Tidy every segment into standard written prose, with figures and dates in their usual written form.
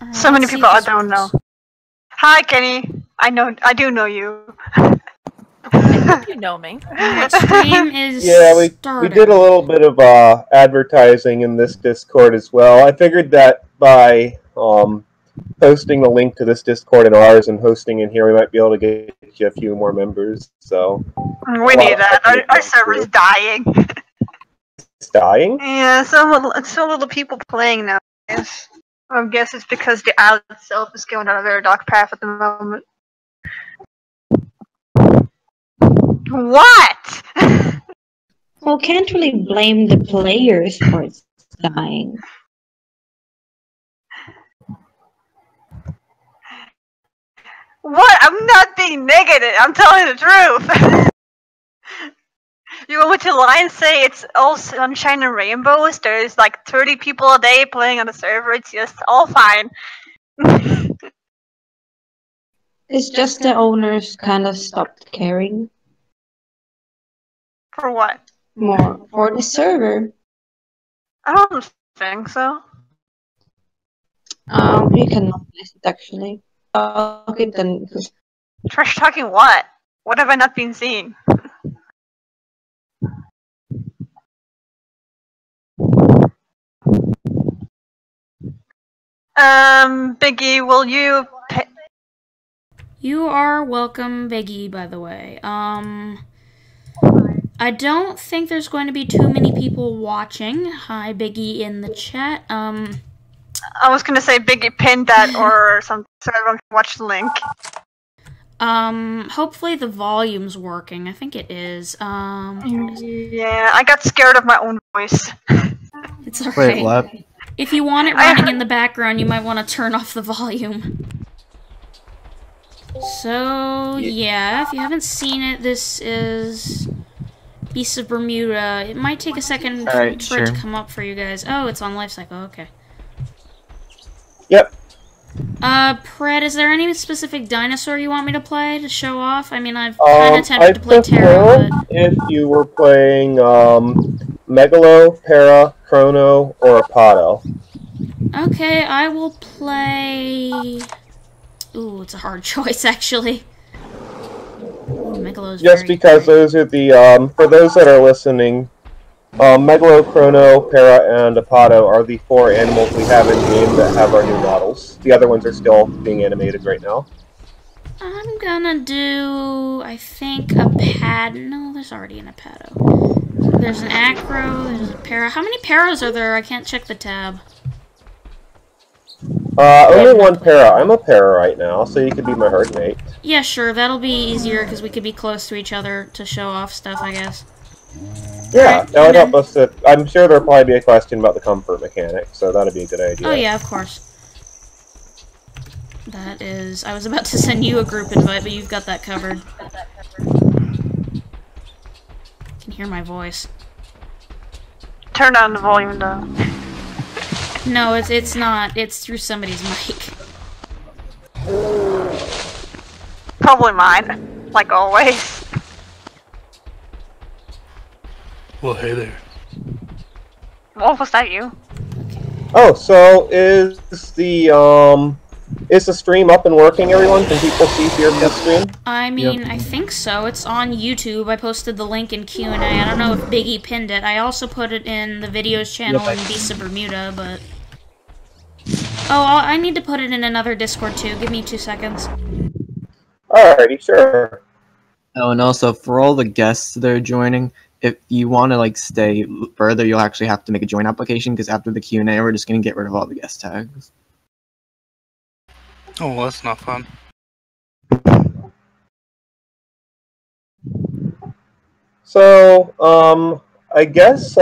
Right, so many people I don't know. Hi, Kenny. I do know you. I hope you know me. Alright, stream is we did a little bit of advertising in this Discord as well. I figured that by posting the link to this Discord and ours and hosting in here, we might be able to get you a few more members. So we need that. Our server's dying. It's dying? Yeah, so little people playing now. I guess it's because the island itself is going on a very dark path at the moment. What? Well, can't really blame the players for its dying. What? I'm not being negative. I'm telling the truth. You want me to lie and say it's all sunshine and rainbows? There's like 30 people a day playing on the server. It's just all fine. It's just the owners kind of stopped caring. For what? More for the server. I don't think so. You cannot miss it actually. Okay, then. Trash talking what? What have I not been seeing? Biggie, will you pay? You are welcome, Biggie, by the way. I don't think there's going to be too many people watching. Hi, Biggie, in the chat. I was gonna say Biggie pinned that or something so everyone can watch the link. Hopefully the volume's working. I think it is. Yeah, I got scared of my own voice. It's alright. Wait, what? If you want it running in the background, you might want to turn off the volume. So, yeah, if you haven't seen it, this is Beasts of Bermuda. It might take a second for it to come up for you guys. Oh, it's on life cycle, okay. Yep. Pred, is there any specific dinosaur you want me to play to show off? I mean, I've kind of attempted to play Terra, but... if you were playing Megalo, Para, Chrono, or Apado. Okay, I will play... Ooh, it's a hard choice, actually. Ooh, Megalo's just because those are the, for those that are listening, Megalo, Chrono, Para, and Apado are the 4 animals we have in game that have our new models. The other ones are still being animated right now. I'm gonna do, I think, a pad. No, there's already an Apado. There's an Acro, there's a Para. How many Paras are there? I can't check the tab. Only one Para. I'm a Para right now, so you could be my herd mate. Yeah, sure. That'll be easier because we could be close to each other to show off stuff, I guess. Yeah, that would help us. I'm sure there'll probably be a question about the comfort mechanic, so that'd be a good idea. Oh yeah, of course. That is... I was about to send you a group invite, but you've got that covered. You can hear my voice. Turn down the volume, though. No, it's not. It's through somebody's mic. Probably mine, like always. Well, hey there. Wolf, was that you? Oh, so is the stream up and working, everyone? Can people see your stream? I mean, I think so. It's on YouTube. I posted the link in QnA. I don't know if Biggie pinned it. I also put it in the videos channel in Beasts of Bermuda, but... Oh, I need to put it in another Discord too. Give me 2 seconds. Alrighty, sure. Oh, and also, for all the guests that are joining, if you want to, like, stay further, you'll actually have to make a join application, because after the Q&A, we're just going to get rid of all the guest tags. Oh, well, that's not fun. So, I guess,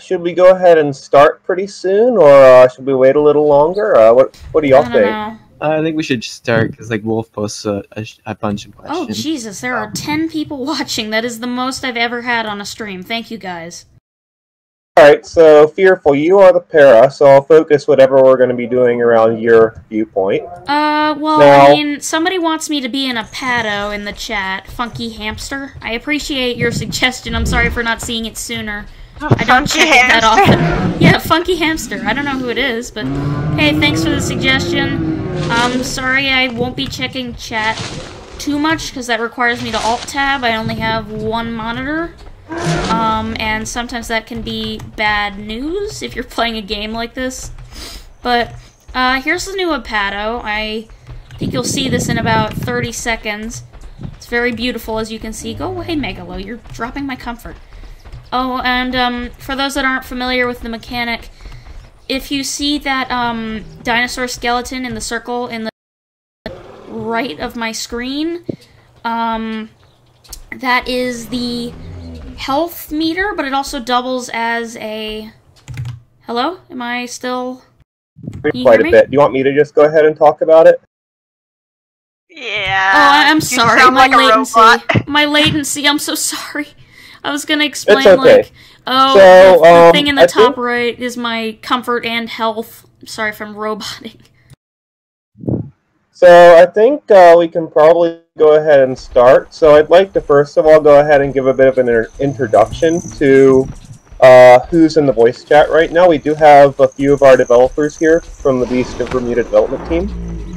should we go ahead and start pretty soon, or should we wait a little longer? What do y'all think? I think we should start, because, like, Wolf posts a bunch of questions. Oh, Jesus, there are 10 people watching. That is the most I've ever had on a stream. Thank you, guys. Alright, so, Fearful, you are the Para, so I'll focus whatever we're going to be doing around your viewpoint. Well, now, I mean, somebody wants me to be an Apado in the chat. Funky Hamster. I appreciate your suggestion. I'm sorry for not seeing it sooner. I don't check it that often. Yeah, Funky Hamster. I don't know who it is, but hey, thanks for the suggestion. Sorry I won't be checking chat too much, because that requires me to Alt-Tab. I only have one monitor. And sometimes that can be bad news if you're playing a game like this. But, here's the new Apado. I think you'll see this in about 30 seconds. It's very beautiful, as you can see. Go away, Megalo. You're dropping my comfort. Oh, and, for those that aren't familiar with the mechanic, if you see that, dinosaur skeleton in the circle in the right of my screen, that is the health meter, but it also doubles as a... Hello? Am I still... Quite a bit. Do you want me to just go ahead and talk about it? Yeah. Oh, I'm sorry. sound My like a latency. robot. My latency. I'm so sorry. I was gonna explain, It's okay. like, oh, So, the thing in the I top think- right is my comfort and health. Sorry if I'm roboting. So I think we can probably go ahead and start. So I'd like to first of all go ahead and give a bit of an introduction to who's in the voice chat right now. We do have a few of our developers here from the Beast of Bermuda development team.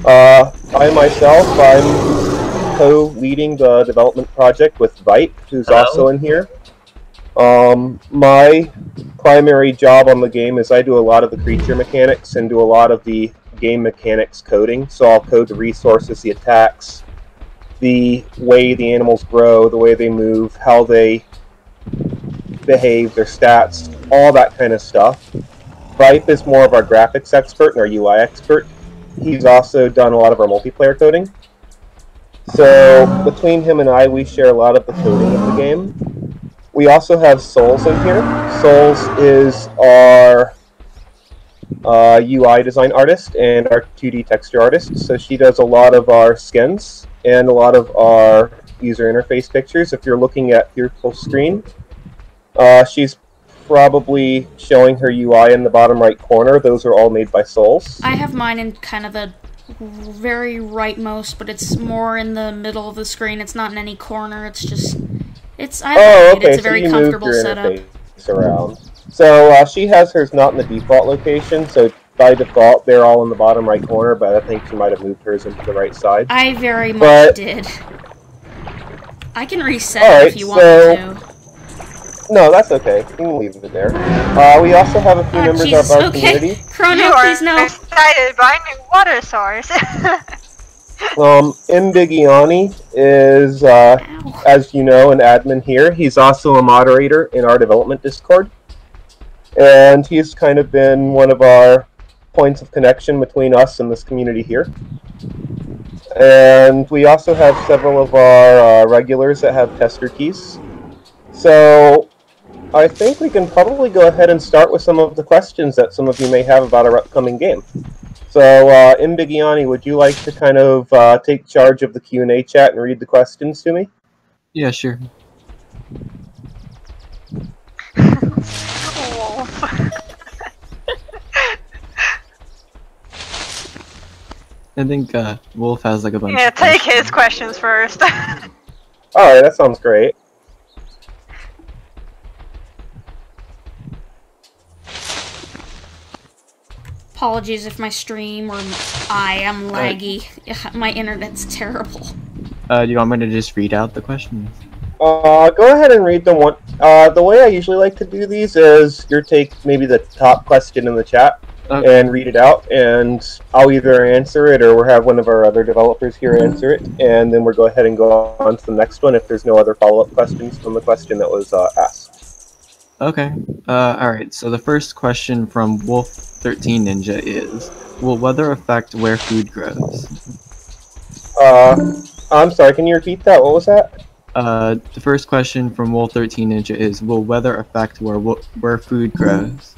I myself, I'm co-leading the development project with Vipe, who's also in here. My primary job on the game is I do a lot of the creature mechanics and do a lot of the game mechanics coding. So I'll code the resources, the attacks, the way the animals grow, the way they move, how they behave, their stats, all that kind of stuff. Vipe is more of our graphics expert and our UI expert. He's also done a lot of our multiplayer coding. So between him and I, we share a lot of the coding of the game. We also have Souls in here. Souls is our UI design artist and our 2D texture artist. So she does a lot of our skins and a lot of our user interface pictures. If you're looking at your full screen, she's probably showing her UI in the bottom right corner. Those are all made by Souls. I have mine in kind of the very rightmost, but it's more in the middle of the screen. It's not in any corner. It's just... It's a very so you comfortable moved your setup. interface around. So she has hers not in the default location, so by default they're all in the bottom right corner, but I think she might have moved hers into the right side. I very much did. I can reset it if you want me to. No, that's okay. You can leave it there. We also have a few members Jesus, of our okay. community. Chrono, please no. Excited by new water source. Mbigiani is, as you know, an admin here. He's also a moderator in our development Discord. And he's kind of been one of our points of connection between us and this community here. And we also have several of our regulars that have tester keys. So I think we can probably go ahead and start with some of the questions that some of you may have about our upcoming game. So, Mbigiani, would you like to kind of take charge of the Q&A chat and read the questions to me? Yeah, sure. I think Wolf has like a bunch. Yeah, of take questions. his questions first. Alright, that sounds great. Apologies if my stream or I am laggy. My internet's terrible. Do you want me to just read out the questions? Go ahead and read them. The way I usually like to do these is you take maybe the top question in the chat and read it out, and I'll either answer it or we'll have one of our other developers here answer it, and then we'll go ahead and go on to the next one if there's no other follow-up questions from the question that was asked. Okay. Alright, so the first question from Wolf13Ninja is, will weather affect where food grows? I'm sorry, can you repeat that? What was that? The first question from Wolf13Ninja is, will weather affect where food grows?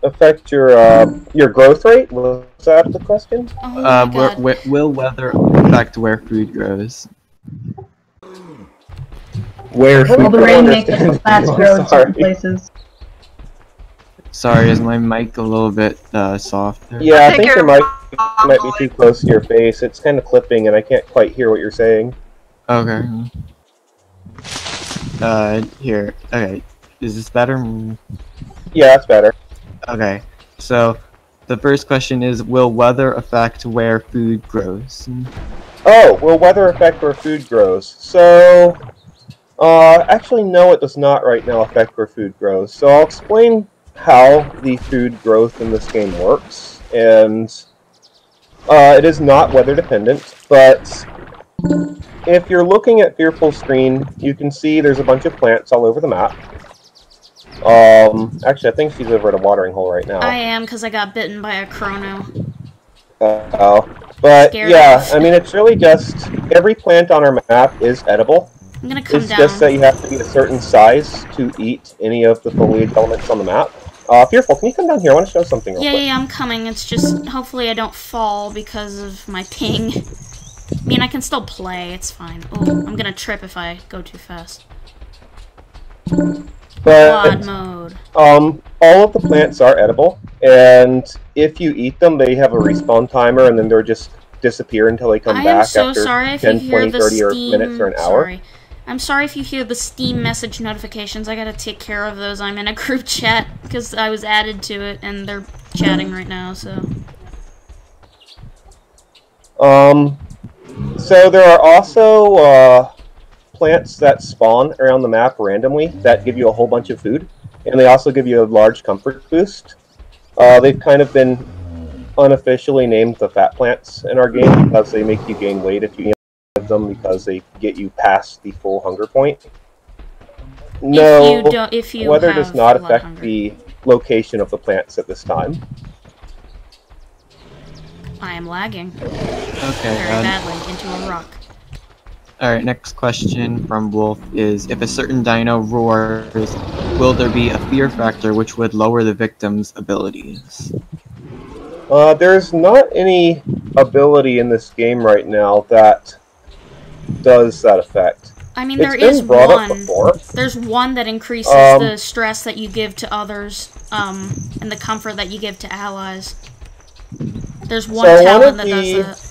Affect your growth rate? Was that the question? Oh my God. Will weather affect where food grows? Where Well, the rain makes understand. the plants grow in certain places. Sorry, is my mic a little bit softer? Yeah, I think your your mic might be too close to your face. It's kind of clipping, and I can't quite hear what you're saying. Okay. Here. Okay. Is this better? Yeah, that's better. Okay, so the first question is, will weather affect where food grows? Oh, will weather affect where food grows? So, actually, no, it does not right now affect where food grows. So I'll explain how the food growth in this game works, and it is not weather dependent, but if you're looking at Fearful's screen, you can see there's a bunch of plants all over the map. Actually, I think she's over at a watering hole right now. I am, because I got bitten by a chrono. But Scared yeah, off. I mean, it's really just every plant on our map is edible. I'm gonna come It's down. just that you have to be a certain size to eat any of the foliage elements on the map. Fearful, can you come down here? I want to show something real quick. Yeah, I'm coming. It's just, hopefully I don't fall because of my ping. I mean, I can still play. It's fine. Oh, I'm gonna trip if I go too fast. Quad But mode. all of the plants are edible, and if you eat them, they have a respawn timer, and then they'll just disappear until they come I back am so after sorry if 10, you hear 20, the 30 Steam... or minutes or an hour. Sorry. I'm sorry if you hear the Steam message notifications. I gotta take care of those. I'm in a group chat because I was added to it, and they're chatting right now, so... So there are also plants that spawn around the map randomly that give you a whole bunch of food, and they also give you a large comfort boost. They've kind of been unofficially named the fat plants in our game because they make you gain weight if you eat them because they get you past the full hunger point. No, if you weather have does not a lot of affect hunger. the location of the plants at this time. I am lagging Okay. very badly into a rock. Alright, next question from Wolf is, if a certain dino roars, will there be a fear factor which would lower the victim's abilities? There's not any ability in this game right now that does that effect. I mean, It's there been is brought up one. before. There's one that increases the stress that you give to others, and the comfort that you give to allies. There's one talent that does that.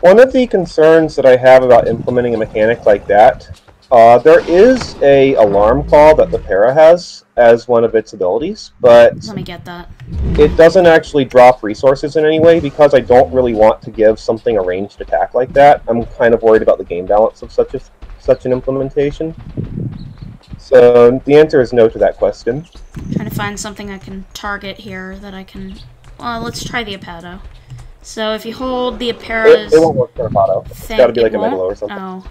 One of the concerns that I have about implementing a mechanic like that, there is a alarm call that the para has as one of its abilities, but Let me get that. it doesn't actually drop resources in any way because I don't really want to give something a ranged attack like that. I'm kind of worried about the game balance of such an implementation. So the answer is no to that question. Trying to find something I can target here that I can... Well, let's try the Apado. So if you hold the Apara's... It won't work for a Apado. It's got to be like a Megalo or something. Oh.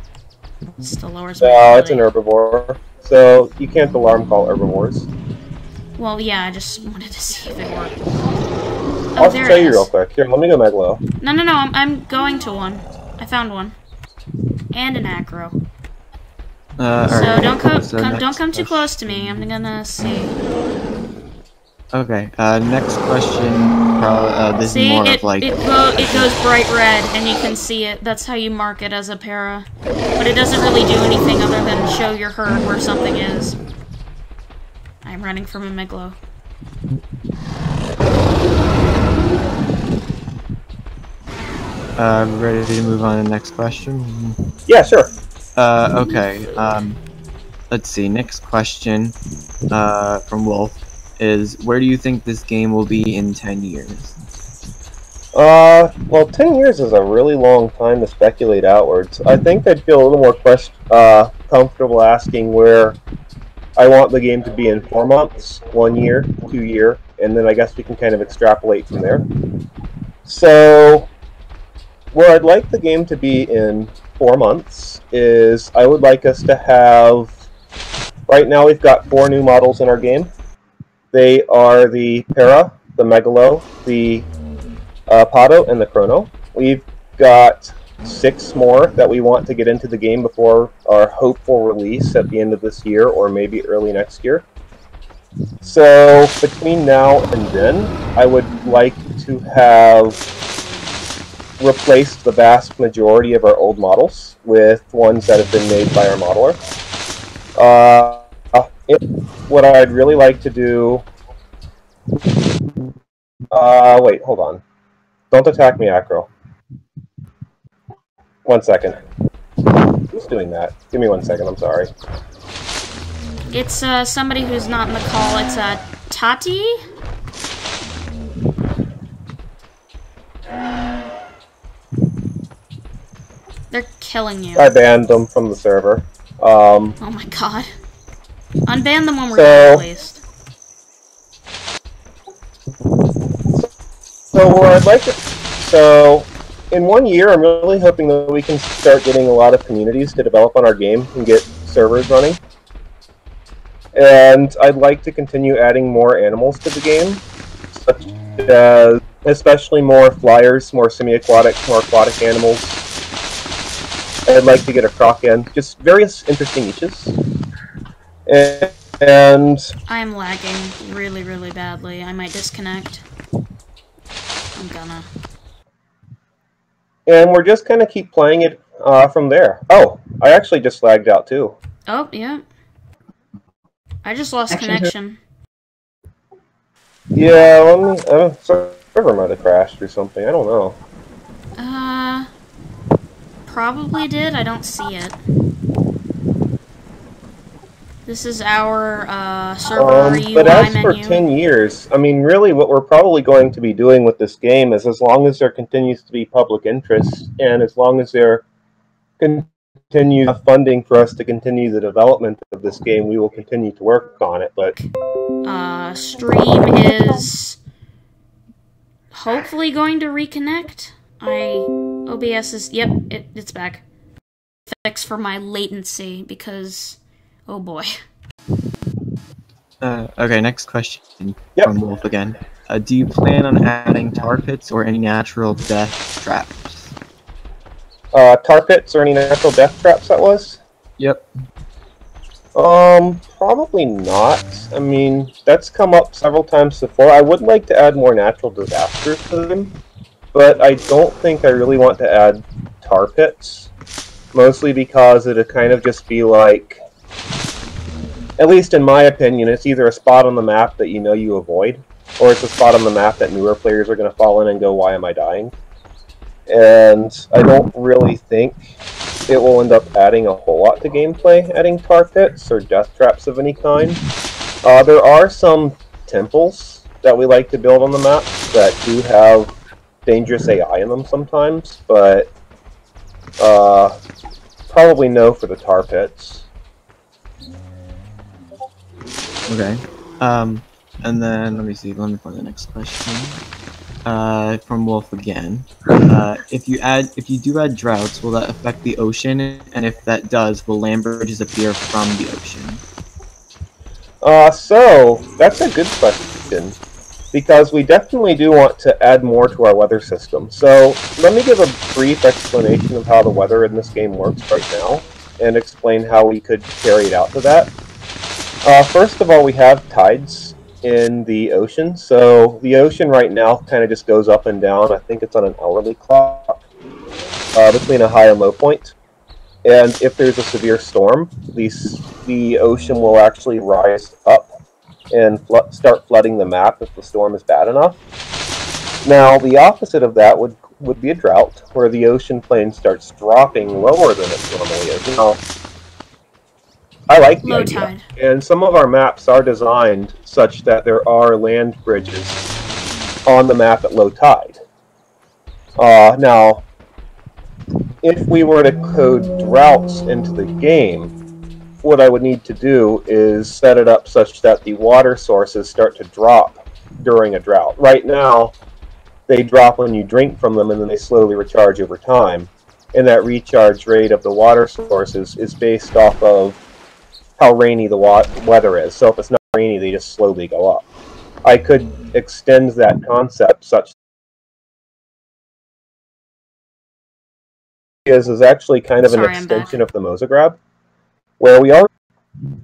Still lowers my No, it's an ability. herbivore. So you can't alarm call herbivores. Well, yeah, I just wanted to see if it worked. I'll Oh, there show it you is. real quick. Here, let me go Megalo. No, I'm going to one. I found one. And an acro. So Alright. don't next don't come too question. close to me. I'm gonna see. Okay, next question, this See, is more it of like... it goes bright red, and you can see it. That's how you mark it as a para. But it doesn't really do anything other than show your herd where something is. I'm running from a Megalo. Ready to move on to the next question? Yeah, sure. Okay, let's see, next question, from Wolf is, where do you think this game will be in 10 years? Well, 10 years is a really long time to speculate outwards. I think I'd feel a little more comfortable asking where I want the game to be in 4 months, 1 year, 2 year, and then I guess we can kind of extrapolate from there. So, where I'd like the game to be in 4 months is I would like us to have... Right now we've got 4 new models in our game. They are the Para, the Megalo, the Pado, and the Chrono. We've got 6 more that we want to get into the game before our hopeful release at the end of this year or maybe early next year. So between now and then, I would like to have replaced the vast majority of our old models with ones that have been made by our modeler. What I'd really like to do... wait, hold on. Don't attack me, Acro. 1 second. Who's doing that? Give me 1 second, I'm sorry. It's somebody who's not in the call. It's Tati? They're killing you. I banned them from the server. Oh my god. Unban them when we're done, at least. So where I'd like to... So, in 1 year, I'm really hoping that we can start getting a lot of communities to develop on our game and get servers running. And I'd like to continue adding more animals to the game, such as especially more flyers, more semi-aquatic, more aquatic animals. I'd like to get a croc in, just various interesting niches. And I'm lagging really, really badly. I might disconnect. I'm gonna. And we're just gonna keep playing it from there. Oh, I actually just lagged out too. Oh, yeah. I just lost connection. Yeah, let me. Server might have crashed or something. I don't know. Probably did. I don't see it. This is our server UI but as menu. for 10 years, I mean, really what we're probably going to be doing with this game is as long as there continues to be public interest and as long as there continues funding for us to continue the development of this game, we will continue to work on it. But stream is hopefully going to reconnect. OBS is, yep, it's back. Fix for my latency because, oh boy. Okay, next question from Wolf again. Do you plan on adding tar pits or any natural death traps? Tar pits or any natural death traps, that was? Yep. Probably not. I mean, that's come up several times before. I would like to add more natural disasters to them, but I don't think I really want to add tar pits. Mostly because it'd kind of just be like, at least in my opinion, it's either a spot on the map that you know you avoid, or it's a spot on the map that newer players are going to fall in and go, why am I dying? And I don't really think it will end up adding a whole lot to gameplay, adding tar pits or death traps of any kind. There are some temples that we like to build on the map that do have dangerous AI in them sometimes, but probably no for the tar pits. Okay. And then let me find the next question. From Wolf again. If you do add droughts, will that affect the ocean? And if that does, will land bridges appear from the ocean? So that's a good question, because we definitely do want to add more to our weather system. So let me give a brief explanation of how the weather in this game works right now, and explain how we could carry it out to that. First of all, we have tides in the ocean. So the ocean right now kind of just goes up and down. I think it's on an hourly clock between a high and low point. And if there's a severe storm, the ocean will actually rise up and start flooding the map if the storm is bad enough. Now, the opposite of that would be a drought, where the ocean plane starts dropping lower than it normally is. Now, I like the idea. Tide. And some of our maps are designed such that there are land bridges on the map at low tide. Now, if we were to code droughts into the game, what I would need to do is set it up such that the water sources start to drop during a drought. Right now, they drop when you drink from them and then they slowly recharge over time. And that recharge rate of the water sources is based off of how rainy the weather is. So if it's not rainy, they just slowly go up. I could extend that concept such is actually kind of an extension of the Mosagrab, where we are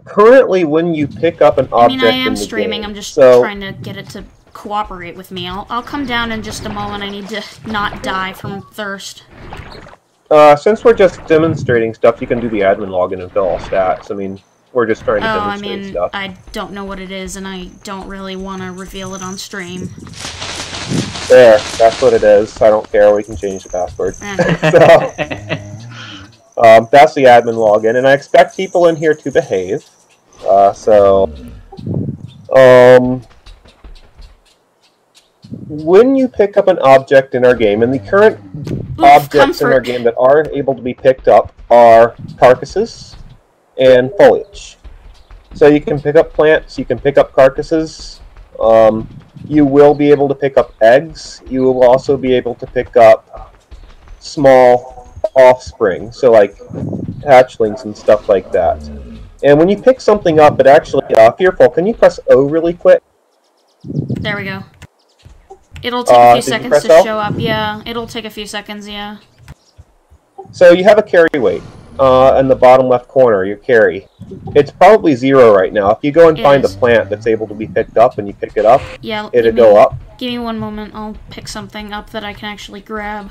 currently when you pick up an object. I am in the streaming. game, I'm just so, trying to get it to cooperate with me. I'll come down in just a moment. I need to not die from thirst. Since we're just demonstrating stuff, you can do the admin login and fill all stats. I mean, we're just trying to demonstrate stuff. I don't know what it is, and I don't really want to reveal it on stream. There, that's what it is. I don't care. We can change the password. That's the admin login, and I expect people in here to behave. When you pick up an object in our game, and the current objects in our game that are able to be picked up are carcasses and foliage. So you can pick up plants, you can pick up carcasses, you will be able to pick up eggs, you will also be able to pick up small offspring, so like hatchlings and stuff like that. And when you pick something up, it actually, Fearful, can you press O really quick? There we go. It'll take a few seconds to show up. Yeah, it'll take a few seconds, yeah. So you have a carry weight in the bottom left corner, your carry. It's probably 0 right now. If you go and find a plant that's able to be picked up and you pick it up, yeah, it'll go up. Give me one moment, I'll pick something up that I can actually grab.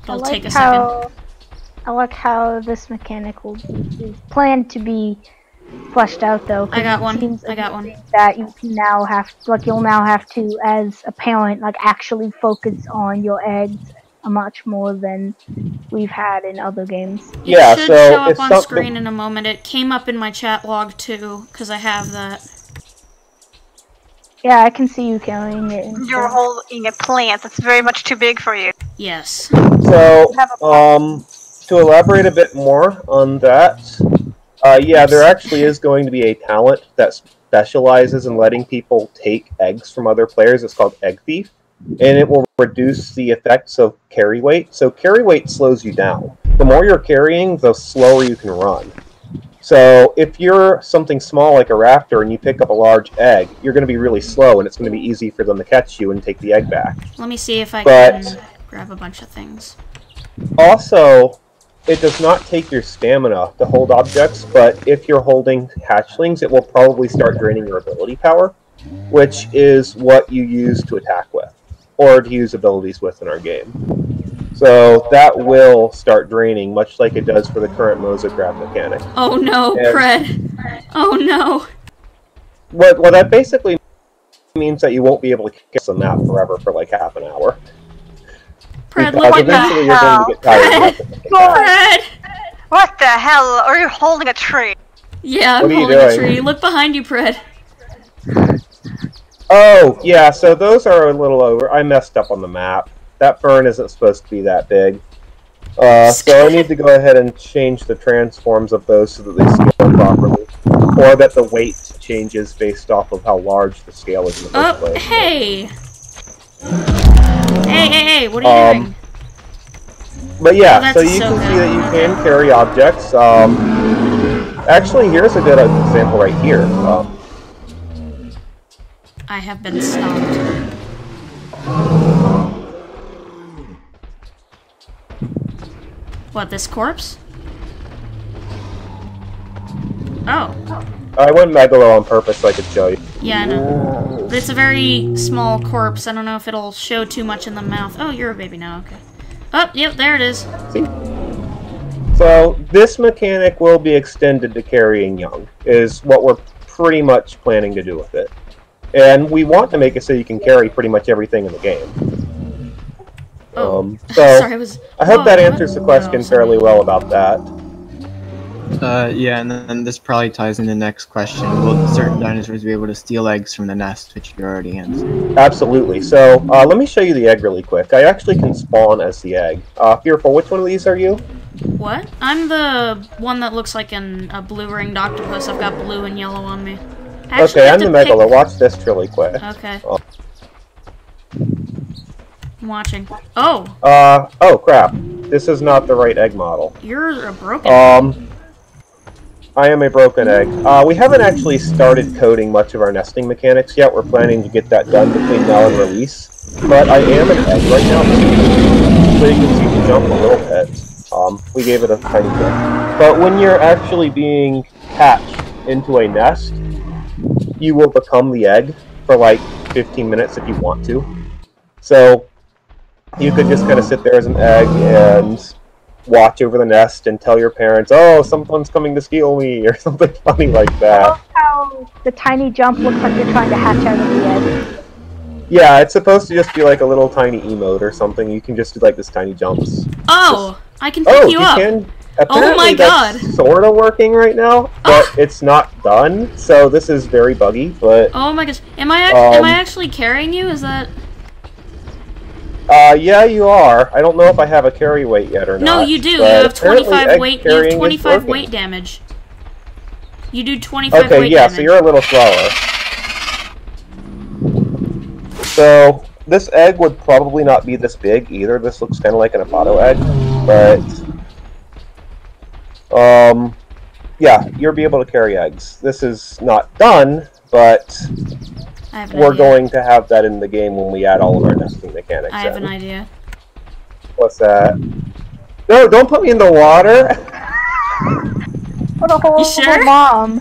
It'll take a second. I like how this mechanic is planned to be fleshed out, though. I got one. I got one. That you can now have, you'll now have to, as a parent, actually focus on your eggs much more than we've had in other games. It should show up on screen in a moment. It came up in my chat log too, because I have that. Yeah, I can see you carrying it. You're holding a plant that's very much too big for you. Yes. So, to elaborate a bit more on that, yeah, there actually is going to be a talent that specializes in letting people take eggs from other players. It's called Egg Thief, and it will reduce the effects of carry weight. So carry weight slows you down. The more you're carrying, the slower you can run. So if you're something small like a raptor and you pick up a large egg, you're going to be really slow, and it's going to be easy for them to catch you and take the egg back. Let me see if I can grab a bunch of things. Also, it does not take your stamina to hold objects, but if you're holding hatchlings, it will probably start draining your ability power, which is what you use to attack with, or to use abilities with in our game. So that will start draining, much like it does for the current Moza grab mechanic. Oh no, Pred! Oh no! Well, that basically means that you won't be able to kiss the map forever for like half an hour. Pred, look at that! Eventually you're going to get tired. Pred! What the hell? Are you holding a tree? Yeah, I'm holding a tree. Look behind you, Pred. Oh, yeah, so those are a little over. I messed up on the map. That fern isn't supposed to be that big. So I need to go ahead and change the transforms of those so that they scale properly. Or that the weight changes based off of how large the scale is in the first place. Hey! Hey, what are you doing? But yeah, so you can see that you can carry objects. Actually, here's a good example right here. I have been stopped. What, this corpse? Oh. I went Megalo on purpose so I could show you. Yeah, I know. But it's a very small corpse. I don't know if it'll show too much in the mouth. Oh, you're a baby now, okay. Oh, yep, there it is. See? So, this mechanic will be extended to carrying young, is what we're pretty much planning to do with it. And we want to make it so you can carry pretty much everything in the game. Oh, so, sorry, I hope that answers the question fairly well about that. Yeah, and then this probably ties into the next question. Will certain dinosaurs be able to steal eggs from the nest, which you already answered? Absolutely. So, let me show you the egg really quick. I actually can spawn as the egg. Fearful, which one of these are you? What? I'm the one that looks like a blue-ringed octopus. I've got blue and yellow on me. Okay, I'm the Megalo. Watch this really quick. Okay. I'm watching. Oh! Oh crap. This is not the right egg model. You're a broken egg. I am a broken egg. We haven't actually started coding much of our nesting mechanics yet. We're planning to get that done between now and release. But I am an egg right now. So you can see me jump a little bit. We gave it a tiny bit. But when you're actually being hatched into a nest, you will become the egg for like 15 minutes if you want to. So you could just kind of sit there as an egg and watch over the nest and tell your parents, oh, someone's coming to steal me, or something funny like that. I love how the tiny jump looks like you're trying to hatch out of the egg. Yeah, it's supposed to just be like a little tiny emote or something. You can just do like this tiny jumps. Oh, I can pick you up. Can. Oh my god. That's sort of working right now, but it's not done. So this is very buggy. But oh my gosh, am I actually carrying you? Is that? Yeah, you are. I don't know if I have a carry weight yet or not. No, you do. You have 25 weight. You have 25 weight damage. You do 25 weight damage. Okay, yeah, so you're a little slower. So this egg would probably not be this big either. This looks kind of like an Apado egg, but yeah, you'll be able to carry eggs. This is not done, but we're going to have that in the game when we add all of our nesting mechanics. I have an idea. What's that? No, don't put me in the water. What a horrible sure? mom.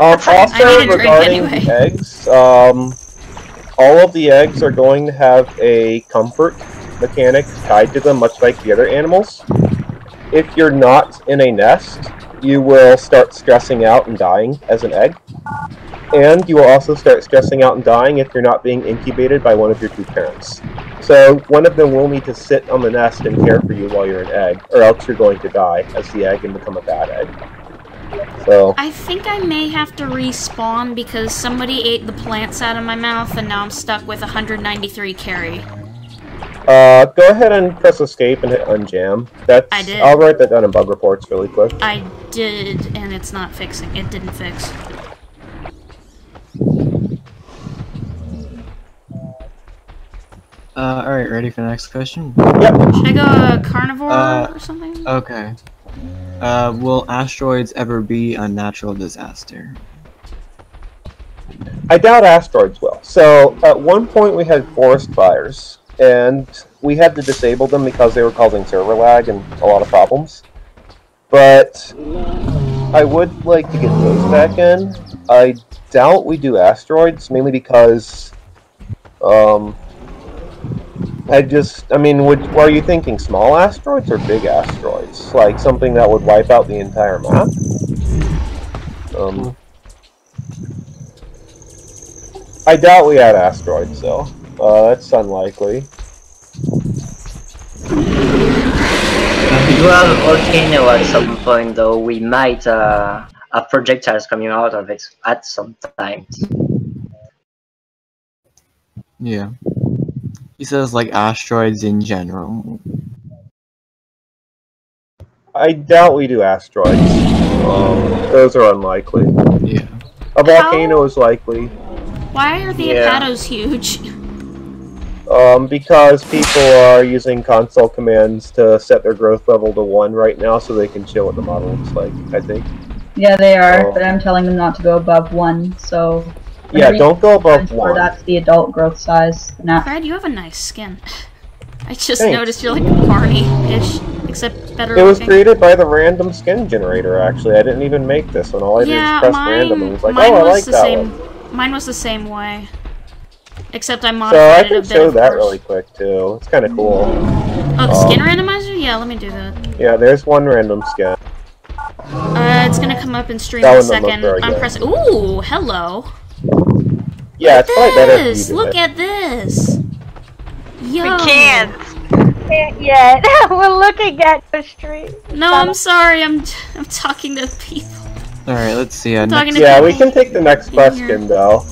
Also, regarding the eggs, all of the eggs are going to have a comfort mechanic tied to them, much like the other animals. If you're not in a nest, you will start stressing out and dying as an egg. And you will also start stressing out and dying if you're not being incubated by one of your two parents. So one of them will need to sit on the nest and care for you while you're an egg, or else you're going to die as the egg and become a bad egg. So I think I may have to respawn because somebody ate the plants out of my mouth and now I'm stuck with 193 carry. Go ahead and press escape and hit unjam. I did. I'll write that down in bug reports really quick. I did, and it's not fixing. It didn't fix. Alright, ready for the next question? Yep. Should I go carnivore or something? Okay. Will asteroids ever be a natural disaster? I doubt asteroids will. So, at one point we had forest fires, and we had to disable them because they were causing server lag and a lot of problems. But I would like to get those back in. I doubt we do asteroids, mainly because, are you thinking small asteroids or big asteroids? Like something that would wipe out the entire map? I doubt we had asteroids, though. That's unlikely. If you have a volcano at some point, though, we might have projectiles coming out of it at some times. Yeah. He says, like, asteroids in general. I doubt we do asteroids. Those are unlikely. Yeah. A volcano is likely. Why are the Apatos huge? Because people are using console commands to set their growth level to 1 right now so they can chill what the model looks like, I think. Yeah, they are, but I'm telling them not to go above 1, so... Yeah, don't go above 1. That's the adult growth size. Brad, you have a nice skin. I just noticed you're like Barney-ish, except better looking. It was created by the random skin generator, actually. I didn't even make this one. All I did was press random and was like, oh, I like that one. Mine was the same way. Except I modified it a bit, So I can show that really quick, too. It's kind of cool. Oh, the skin randomizer? Yeah, let me do that. Yeah, there's one random skin. It's gonna come up in stream in a second. I'm pressing... Ooh, hello. Yeah, it's probably better if you do Look at this! Yo! We can't! Can't yet. We're looking at the stream. No, I'm sorry. I'm talking to people. Alright, let's see. We can take the next question, though.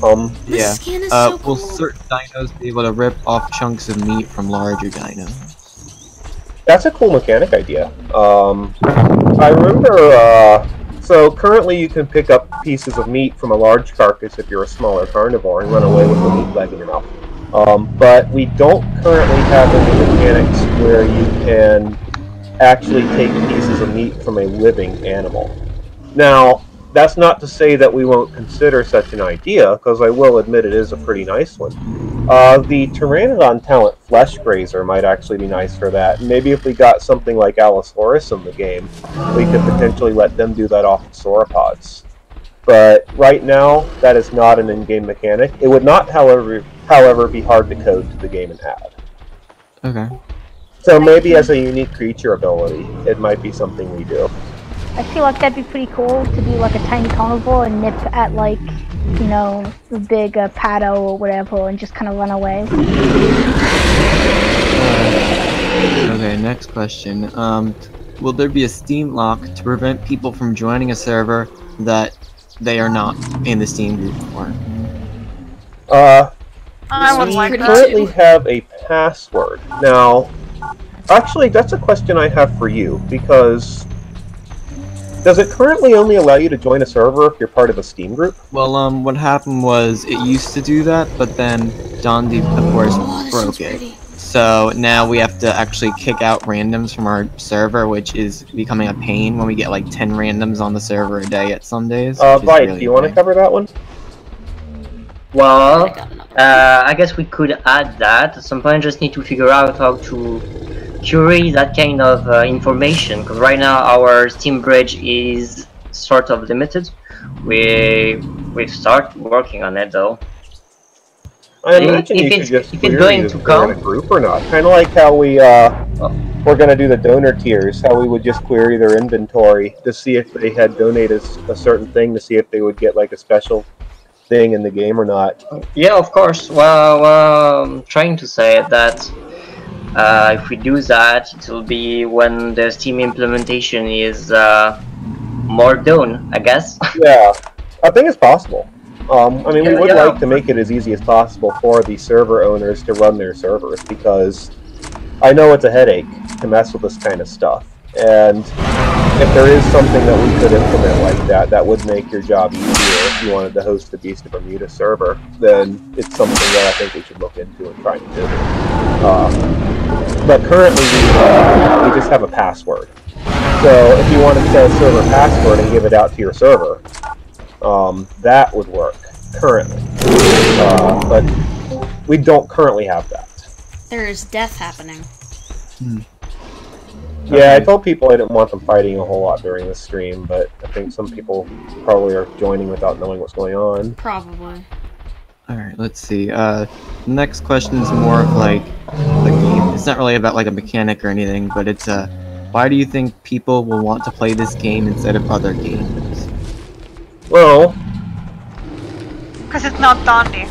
The skin is so cool. Will certain dinos be able to rip off chunks of meat from larger dinos? That's a cool mechanic idea. I remember, so currently you can pick up pieces of meat from a large carcass if you're a smaller carnivore and run away with the meat leg in your mouth. But we don't currently have any mechanics where you can actually take pieces of meat from a living animal. Now, that's not to say that we won't consider such an idea, because I will admit it is a pretty nice one. The Pteranodon Talent Flesh Grazer might actually be nice for that. Maybe if we got something like Elasmosaurus in the game, we could potentially let them do that off of Sauropods. But right now, that is not an in-game mechanic. It would not, however, be hard to code to the game and add. Okay. So maybe as a unique creature ability, it might be something we do. I feel like that'd be pretty cool to be like a tiny carnivore and nip at like, you know, the big paddle or whatever and just kind of run away. Okay, next question. Will there be a Steam lock to prevent people from joining a server that they are not in the Steam group for? I would We like that. currently have a password. Now, actually, that's a question I have for you, because does it currently only allow you to join a server if you're part of a Steam group? Well, what happened was it used to do that, but then Dondi, of course, broke it. So now we have to actually kick out randoms from our server, which is becoming a pain when we get like 10 randoms on the server a day at some days. Vite, do you want to cover that one? Well, I guess we could add that. At some point, just need to figure out how to curate that kind of information. Because right now our Steam bridge is sort of limited. We've started working on it though. I imagine you should just query if they're in a group or not. Kind of like how we're going to do the donor tiers, how we would just query their inventory to see if they had donated a certain thing, to see if they would get like a special thing in the game or not. Yeah, of course. Well, I'm trying to say that if we do that, it will be when the Steam implementation is more done, I guess. Yeah, I think it's possible. I mean, we would like to make it as easy as possible for the server owners to run their servers, because I know it's a headache to mess with this kind of stuff. And if there is something that we could implement like that, that would make your job easier if you wanted to host the Beast of Bermuda server, then it's something that I think we should look into and try to do. But currently, we just have a password. So if you want to set a server password and give it out to your server, that would work currently. But we don't currently have that. There is death happening. Yeah, I told people I didn't want them fighting a whole lot during the stream, but I think some people probably are joining without knowing what's going on. Probably. Alright, let's see. The next question is more of like the game. It's not really about like a mechanic or anything, but it's why do you think people will want to play this game instead of other games? Well, because it's not Dondi.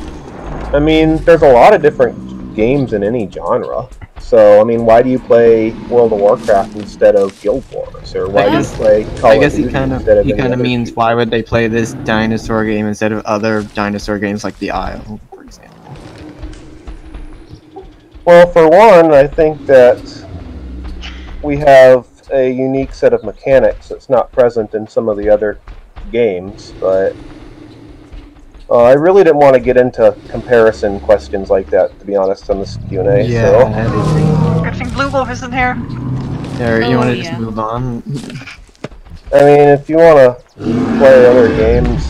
I mean, there's a lot of different games in any genre. So, I mean, why do you play World of Warcraft instead of Guild Wars? Or why do you play Call of Duty instead of he kind of means why would they play this dinosaur game instead of other dinosaur games like The Isle, for example? Well, for one, I think that we have a unique set of mechanics that's not present in some of the other games, but I really didn't want to get into comparison questions like that, to be honest, on this QnA. Yeah, so. Good thing Blue Wolf isn't here. Yeah, you want to just move on? I mean, if you want to play other games,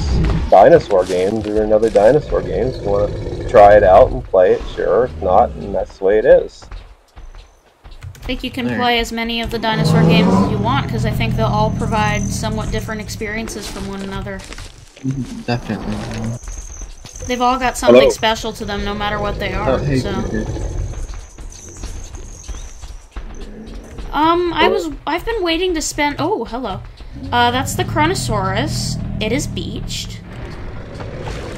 dinosaur games, or another dinosaur games, you want to try it out and play it, sure. If not, and that's the way it is. I think you can play as many of the dinosaur games as you want, because I think they'll all provide somewhat different experiences from one another. Definitely. They've all got something special to them, no matter what they are. I've been waiting to spend. Oh, hello. That's the Chronosaurus. It is beached.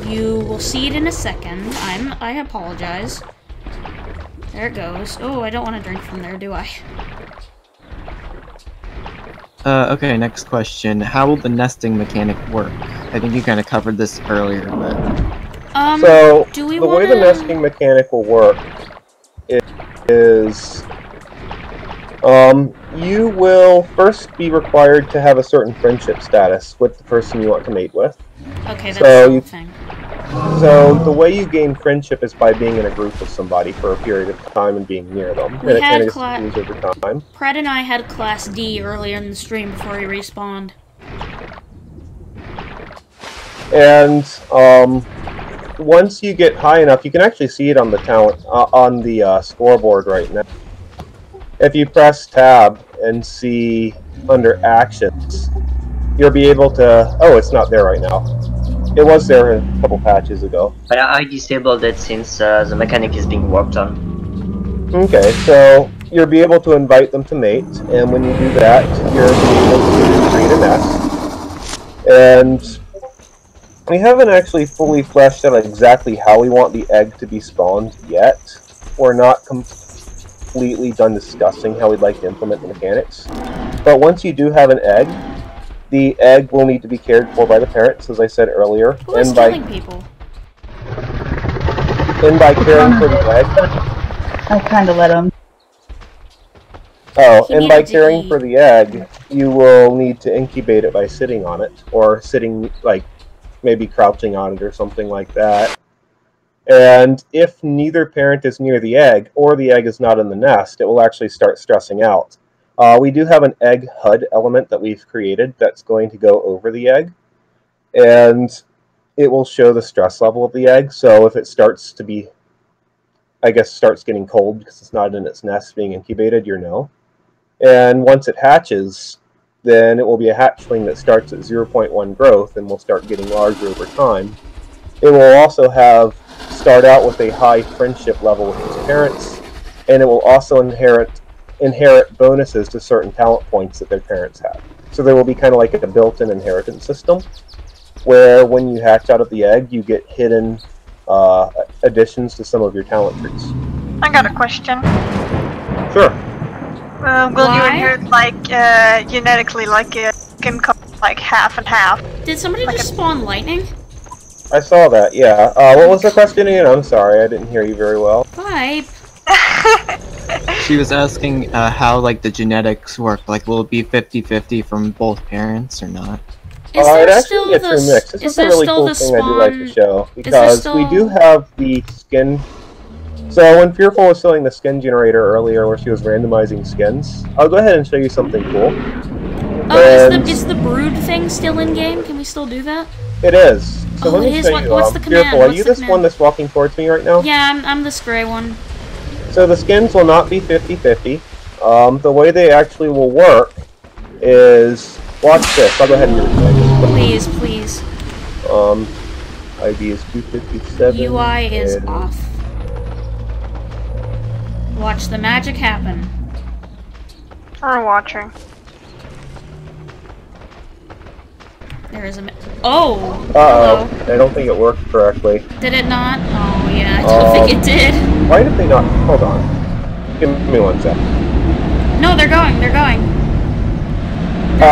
You will see it in a second. I apologize. There it goes. Oh, I don't want to drink from there, do I? Okay, next question. How will the nesting mechanic work? I think you kind of covered this earlier, but... So, do we the way the nesting mechanic will work is... you will first be required to have a certain friendship status with the person you want to mate with. Okay, that's the whole thing. So, the way you gain friendship is by being in a group with somebody for a period of time and being near them. We had over time. Pred and I had Class D earlier in the stream before he respawned. And, once you get high enough, you can actually see it on the scoreboard right now. If you press tab and see under actions, you'll be able to... Oh, it's not there right now. It was there a couple patches ago. I disabled it since the mechanic is being worked on. Okay, so you'll be able to invite them to mate, and when you do that, you'll be able to create a nest. And we haven't actually fully fleshed out exactly how we want the egg to be spawned yet. We're not completely done discussing how we'd like to implement the mechanics. But once you do have an egg, the egg will need to be cared for by the parents, as I said earlier. Who is killing people? And by caring for the egg... I kind of let him. Oh, and by caring for the egg, you will need to incubate it by sitting on it, or sitting, like, maybe crouching on it or something like that. And if neither parent is near the egg, or the egg is not in the nest, it will actually start stressing out. We do have an egg HUD element that we've created that's going to go over the egg, and it will show the stress level of the egg. So if it starts to be, I guess, starts getting cold because it's not in its nest being incubated, you know. And once it hatches, then it will be a hatchling that starts at 0.1 growth and will start getting larger over time. It will also start out with a high friendship level with its parents, and it will also inherit bonuses to certain talent points that their parents have. So there will be kind of like a built-in inheritance system, where when you hatch out of the egg, you get hidden additions to some of your talent trees. I got a question. Sure. Will you inherit, like, genetically, like a skin color, like half and half? Did somebody like just spawn lightning? I saw that, yeah. What was the question again? I'm sorry, I didn't hear you very well. Pipe. She was asking how, like, the genetics work. Like, will it be 50-50 from both parents or not? It actually gets remixed. This is a really cool thing I do like to show, because we do have the skin. So when Fearful was showing the skin generator earlier, where she was randomizing skins, I'll go ahead and show you something cool. Oh, is the brood thing still in game? Can we still do that? It is. So let me show you. What's the command? Fearful, are you this one that's walking towards me right now? Yeah, I'm this gray one. So the skins will not be 50-50. The way they actually will work is, watch this. I'll go ahead and do it. Please, please. ID is 257. UI is off. Watch the magic happen. I'm watching. There is a oh! Uh-oh. I don't think it worked correctly. Did it not? Oh, yeah, I don't think it did. Why did they not? Hold on. Give me one sec. No, they're going. They're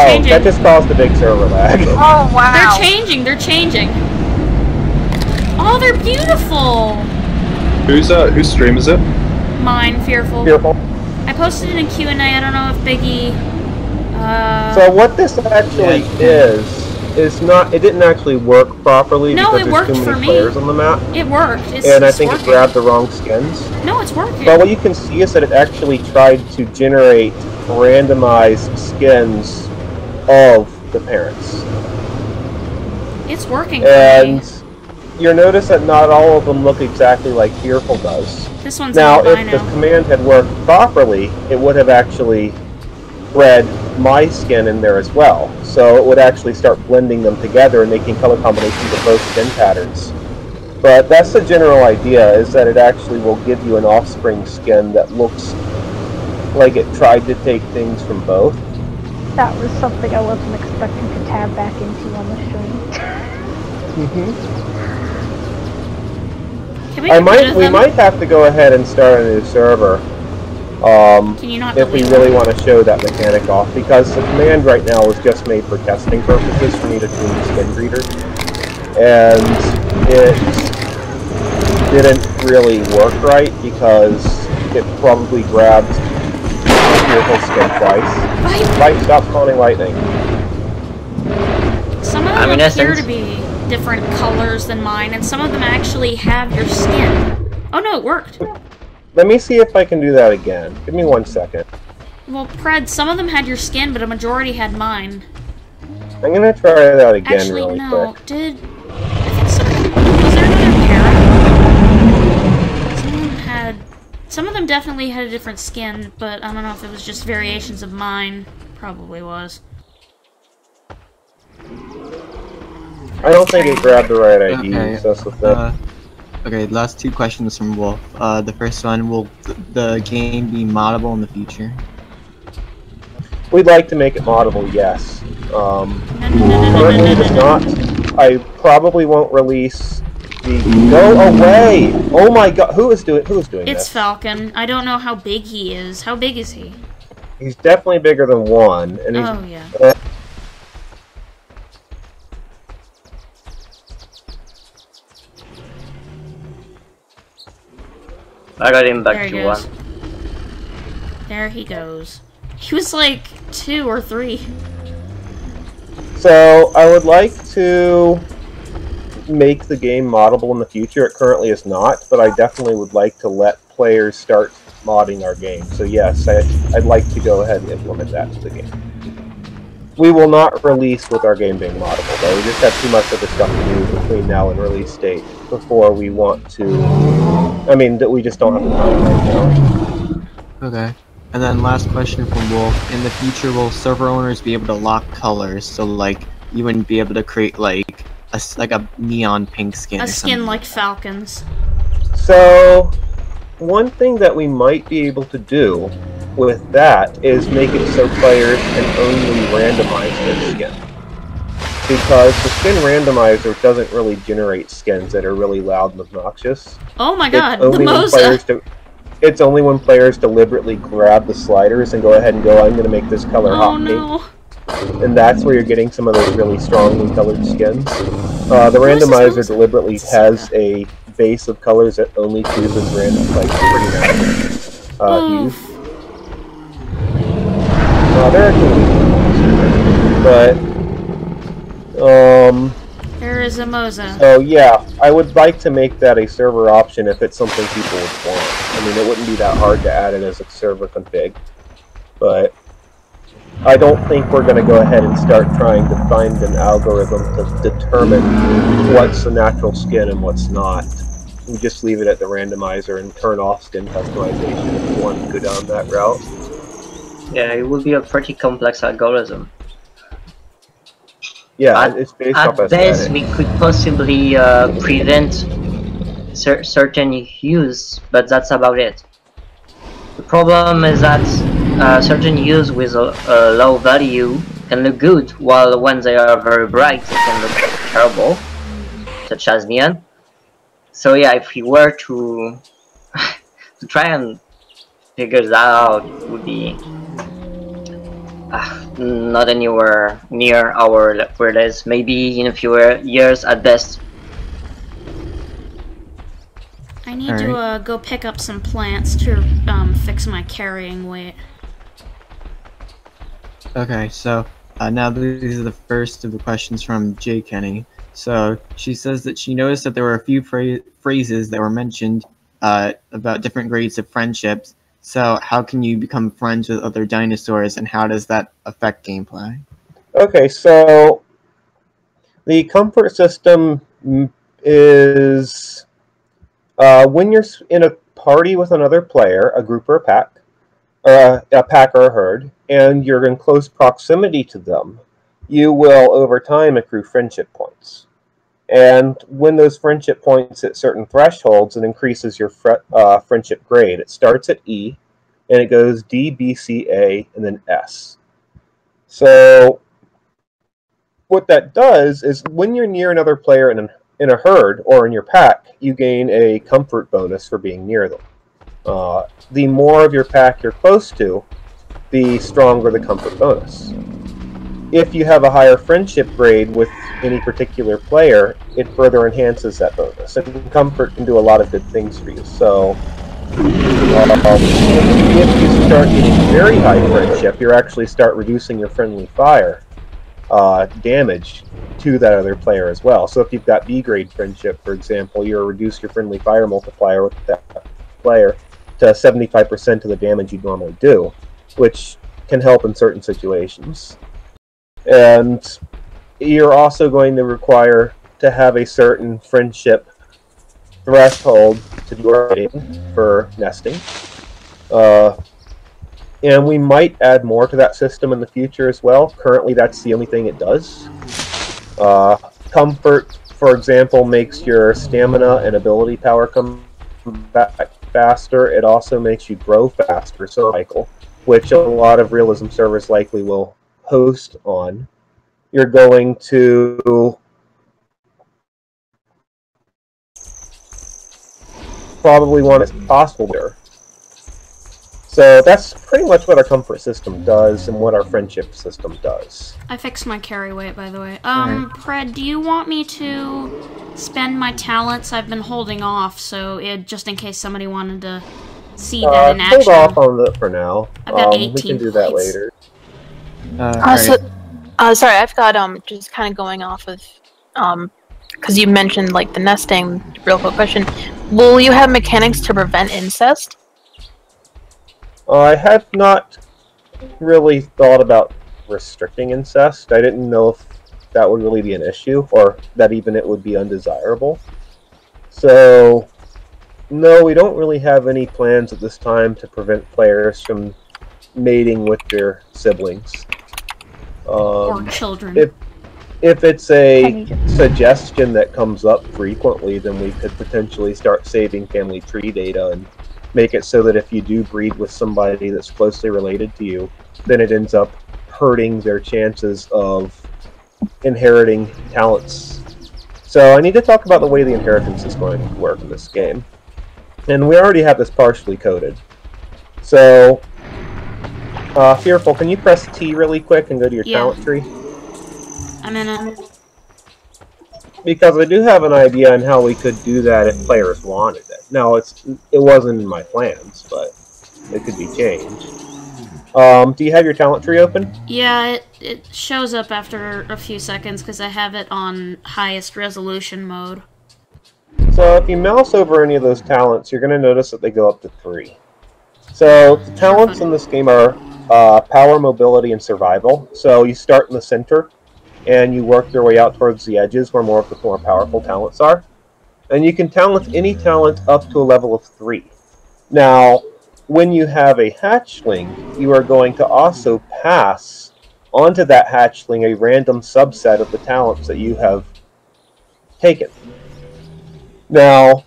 changing. That just caused a big server lag. Oh, wow. They're changing. Oh, they're beautiful! Whose stream is it? Mine, Fearful. I posted it in QnA. I don't know if Biggie... So what this actually is not... It didn't actually work properly because there's too many players on the map. It worked. I think it grabbed the wrong skins. No, it's working. But what you can see is that it actually tried to generate randomized skins of the parents. It's working. And you'll notice that not all of them look exactly like Fearful does. This one's now, if the command had worked properly, it would have actually bred my skin in there as well. So it would actually start blending them together and making color combinations of both skin patterns. But that's the general idea, is that it actually will give you an offspring skin that looks like it tried to take things from both. That was something I wasn't expecting to tab back into on the stream. We might have to go ahead and start a new server. Can you not if we really want to show that mechanic off, because the command right now is just made for testing purposes for me to tune the skin breeder, and it didn't really work right because it probably grabbed Fearful skin twice. Light, stop spawning lightning. Some of them appear to be different colors than mine, and some of them actually have your skin. Oh no, it worked. Let me see if I can do that again. Give me 1 second. Well, Pred, some of them had your skin, but a majority had mine. I'm gonna try that again really quick. Was there another parent? Some of them definitely had a different skin, but I don't know if it was just variations of mine. Probably was. I don't think it grabbed the right ID, so that's the thing. Okay, last two questions from Wolf. The first one, will the game be moddable in the future? We'd like to make it moddable, yes. Currently it is not. I probably won't release the... Go away! Oh my god, who is doing this? It's Falcon. I don't know how big he is. How big is he? He's definitely bigger than one. And he's, oh, yeah. I got him back there to 1. There he goes. He was like 2 or 3. So, I would like to make the game moddable in the future. It currently is not, but I definitely would like to let players start modding our game. So yes, I'd like to go ahead and implement that to the game. We will not release with our game being moddable, though. We just have too much other stuff to do between now and release date before we want to... I mean, we just don't have the time right now. Okay. And then last question from Wolf. In the future, will server owners be able to lock colors? So, like, you wouldn't be able to create, like a neon pink skin. A skin like Falcon's. So, one thing that we might be able to do with that is make it so players can only randomize their skin. Because the skin randomizer doesn't really generate skins that are really loud and obnoxious. Oh my god, it's only when players deliberately grab the sliders and go ahead and go, I'm going to make this color hot pink. And that's where you're getting some of those really strongly colored skins. The randomizer deliberately has a base of colors that only chooses random, like, pretty random hues. There are there is a Moza. So yeah, I would like to make that a server option if it's something people would want. I mean, it wouldn't be that hard to add it as a server config, but I don't think we're going to go ahead and start trying to find an algorithm to determine what's the natural skin and what's not. We just leave it at the randomizer and turn off skin customization if we want to go down that route. Yeah, it would be a pretty complex algorithm. Yeah, it's based off aesthetic. At best, we could possibly prevent certain hues, but that's about it. The problem is that certain hues with a low value can look good, while when they are very bright, they can look terrible, such as neon. So yeah, if we were to try and figure that out, it would be not anywhere near our release. Maybe in a few years at best. I need to go pick up some plants to fix my carrying weight. Okay, so now these are the first of the questions from J. Kenny. So she says that she noticed that there were a few phrases that were mentioned about different grades of friendships. So how can you become friends with other dinosaurs, and how does that affect gameplay? Okay, so the comfort system is when you're in a party with another player, a group or a pack or a herd, and you're in close proximity to them, you will, over time, accrue friendship points. And when those friendship points hit certain thresholds, it increases your friendship grade. It starts at E, and it goes D, B, C, A, and then S. So what that does is when you're near another player in a herd or in your pack, you gain a comfort bonus for being near them. The more of your pack you're close to, the stronger the comfort bonus. If you have a higher friendship grade with any particular player, it further enhances that bonus. And comfort can do a lot of good things for you. So, if you start getting very high friendship, you actually start reducing your friendly fire damage to that other player as well. So if you've got B-grade friendship, for example, you'll reduce your friendly fire multiplier with that player to 75% of the damage you'd normally do, which can help in certain situations. And you're also going to require to have a certain friendship threshold to do for nesting. And we might add more to that system in the future as well. Currently, that's the only thing it does. Comfort, for example, makes your stamina and ability power come back faster. It also makes you grow faster, so cycle. which a lot of realism servers likely will host on, you're going to probably want it as possible there. So that's pretty much what our comfort system does and what our friendship system does. I fixed my carry weight, by the way. Pred, do you want me to spend my talents? I've been holding off, so just in case somebody wanted to see that in action. Hold off on that for now. I've got 18 we can do points. that later. Sorry, I've got just kind of going off of because you mentioned like the nesting. Real quick question: will you have mechanics to prevent incest? I have not really thought about restricting incest. I didn't know if that would really be an issue, or that even it would be undesirable. So, no, we don't really have any plans at this time to prevent players from mating with their siblings. Or children. If it's a suggestion that comes up frequently, then we could potentially start saving family tree data and make it so that if you do breed with somebody that's closely related to you, then it ends up hurting their chances of inheriting talents. So I need to talk about the way the inheritance is going to work in this game. And we already have this partially coded. So, Fearful, can you press T really quick and go to your talent tree? I'm in it. Because I do have an idea on how we could do that if players wanted it. Now, it wasn't in my plans, but it could be changed. Do you have your talent tree open? Yeah, it shows up after a few seconds because I have it on highest resolution mode. So if you mouse over any of those talents, you're going to notice that they go up to 3. So the talents in this game are power, mobility, and survival. So you start in the center, and you work your way out towards the edges where more of the more powerful talents are. And you can talent any talent up to a level of 3. Now, when you have a hatchling, you are going to also pass onto that hatchling a random subset of the talents that you have taken. Now,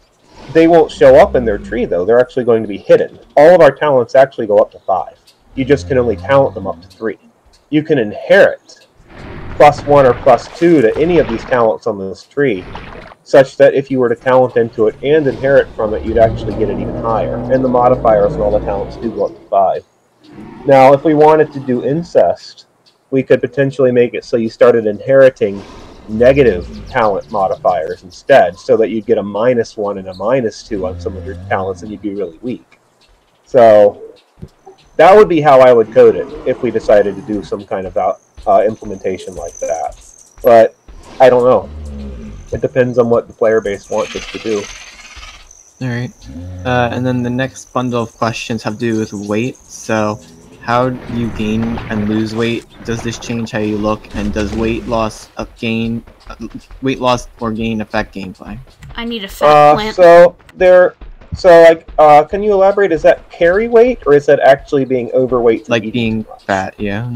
they won't show up in their tree, though. They're actually going to be hidden. All of our talents actually go up to 5. You just can only talent them up to 3. You can inherit +1 or +2 to any of these talents on this tree, such that if you were to talent into it and inherit from it, you'd actually get it even higher. And the modifiers and all the talents do go up to 5. Now, if we wanted to do incest, we could potentially make it so you started inheriting negative talent modifiers instead, so that you'd get a -1 and a -2 on some of your talents and you'd be really weak. So, that would be how I would code it if we decided to do some kind of implementation like that. But I don't know. It depends on what the player base wants us to do. Alright. And then the next bundle of questions have to do with weight. So, how do you gain and lose weight? Does this change how you look? And does weight loss or gain affect gameplay? I need a fat plant. Can you elaborate? Is that carry weight, or is that actually being overweight from eating being too much? fat, yeah.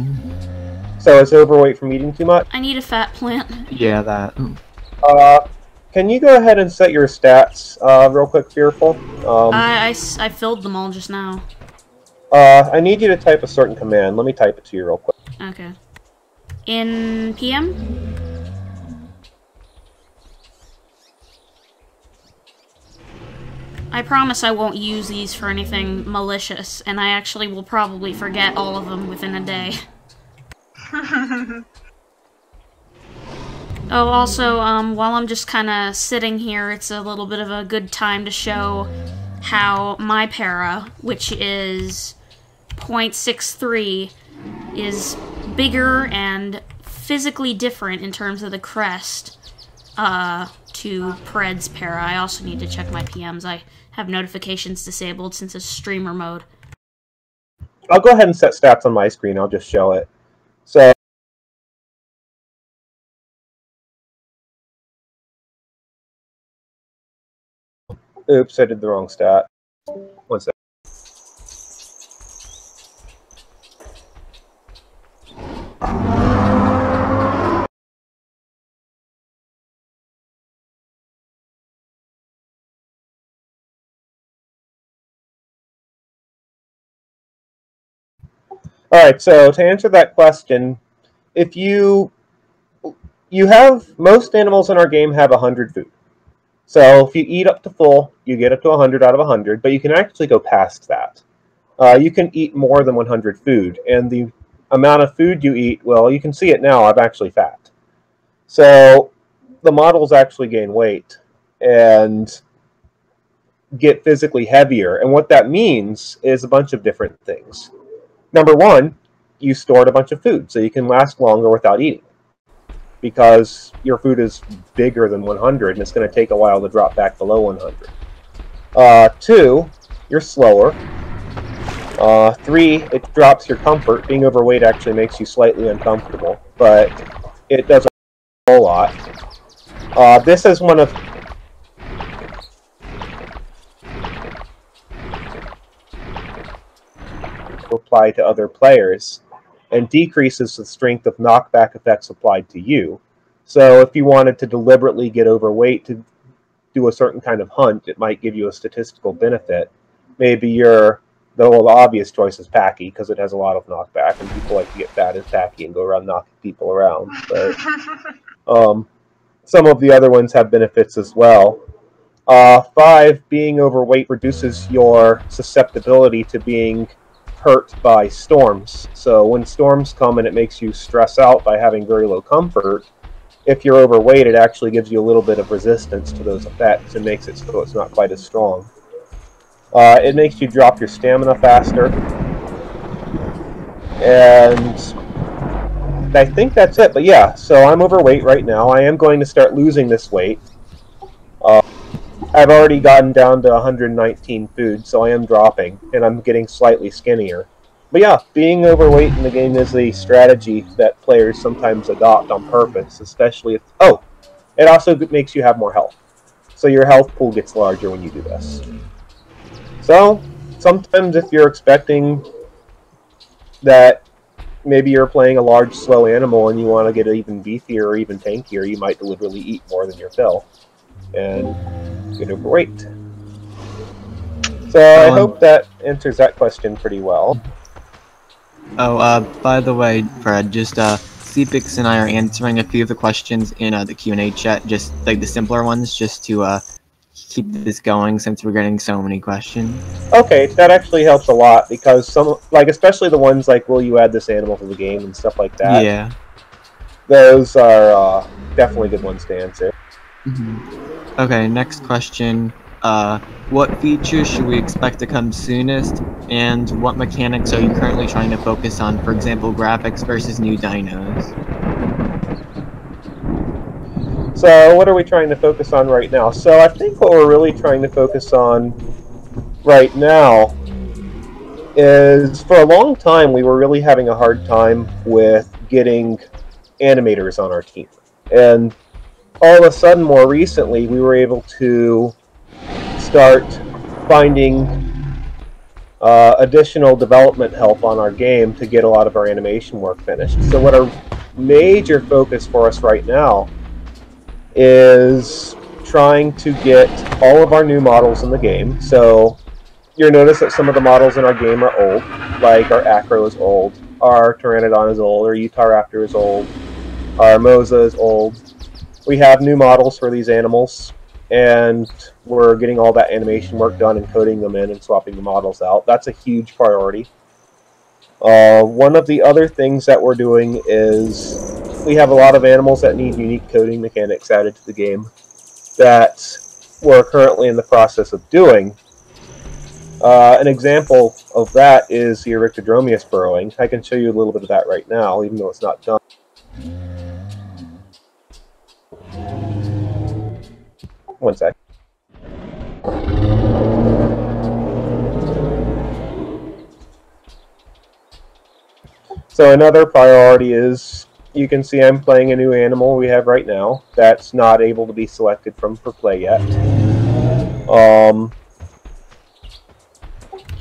So it's overweight from eating too much? I need a fat plant. Yeah, that. Can you go ahead and set your stats real quick, Fearful? I filled them all just now. I need you to type a certain command. Let me type it to you real quick. Okay. In PM? I promise I won't use these for anything malicious, and I actually will probably forget all of them within a day. Oh, also, while I'm just kind of sitting here, it's a little bit of a good time to show how my para, which is 0.63, is bigger and physically different in terms of the crest to Pred's para. I also need to check my PMs. I have notifications disabled since it's streamer mode. I'll go ahead and set stats on my screen. I'll just show it. So, oops, I did the wrong stat. One sec. Alright, so to answer that question, if you have, most animals in our game have 100 food. So if you eat up to full, you get up to 100 out of 100, but you can actually go past that. You can eat more than 100 food, and the amount of food you eat, well, you can see it now, I'm actually fat. So the models actually gain weight and get physically heavier, and what that means is a bunch of different things. Number one, you stored a bunch of food, so you can last longer without eating, because your food is bigger than 100, and it's going to take a while to drop back below 100. 2, you're slower. 3, it drops your comfort. Being overweight actually makes you slightly uncomfortable, but it doesn't a whole lot. This is one of apply to other players, and decreases the strength of knockback effects applied to you. So if you wanted to deliberately get overweight to do a certain kind of hunt, it might give you a statistical benefit. Maybe the obvious choice is Packy, because it has a lot of knockback, and people like to get fat as Packy and go around knocking people around. But some of the other ones have benefits as well. 5, being overweight reduces your susceptibility to being hurt by storms. So when storms come and it makes you stress out by having very low comfort, if you're overweight, it actually gives you a little bit of resistance to those effects and makes it so it's not quite as strong. It makes you drop your stamina faster. And I think that's it. But yeah, so I'm overweight right now. I am going to start losing this weight. I've already gotten down to 119 food, so I am dropping, and I'm getting slightly skinnier. But yeah, being overweight in the game is a strategy that players sometimes adopt on purpose, especially if... Oh! It also makes you have more health. So your health pool gets larger when you do this. So, sometimes if you're expecting that maybe you're playing a large, slow animal and you want to get even beefier or even tankier, you might deliberately eat more than your fill. And get overweight. So I hope that answers that question pretty well. Oh, by the way, Fred, just CPix and I are answering a few of the questions in the Q&A chat, just like the simpler ones, just to keep this going since we're getting so many questions. Okay, that actually helps a lot, because some, like, especially the ones like, will you add this animal to the game and stuff like that. Yeah. Those are definitely good ones to answer. Mm-hmm. Okay, next question. What features should we expect to come soonest, and what mechanics are you currently trying to focus on? For example, graphics versus new dinos. So what are we trying to focus on right now? So I think what we're really trying to focus on right now is, for a long time we were really having a hard time with getting animators on our team. And all of a sudden, more recently, we were able to start finding additional development help on our game to get a lot of our animation work finished. So what our major focus for us right now is trying to get all of our new models in the game. So you'll notice that some of the models in our game are old, like our Acro is old, our Pteranodon is old, our Utahraptor is old, our Mosa is old. We have new models for these animals, and we're getting all that animation work done and coding them in and swapping the models out. That's a huge priority. One of the other things that we're doing is we have a lot of animals that need unique coding mechanics added to the game that we're currently in the process of doing. An example of that is the Eryctodromius burrowing. I can show you a little bit of that right now, even though it's not done. One sec. So another priority is, you can see I'm playing a new animal we have right now that's not able to be selected for play yet.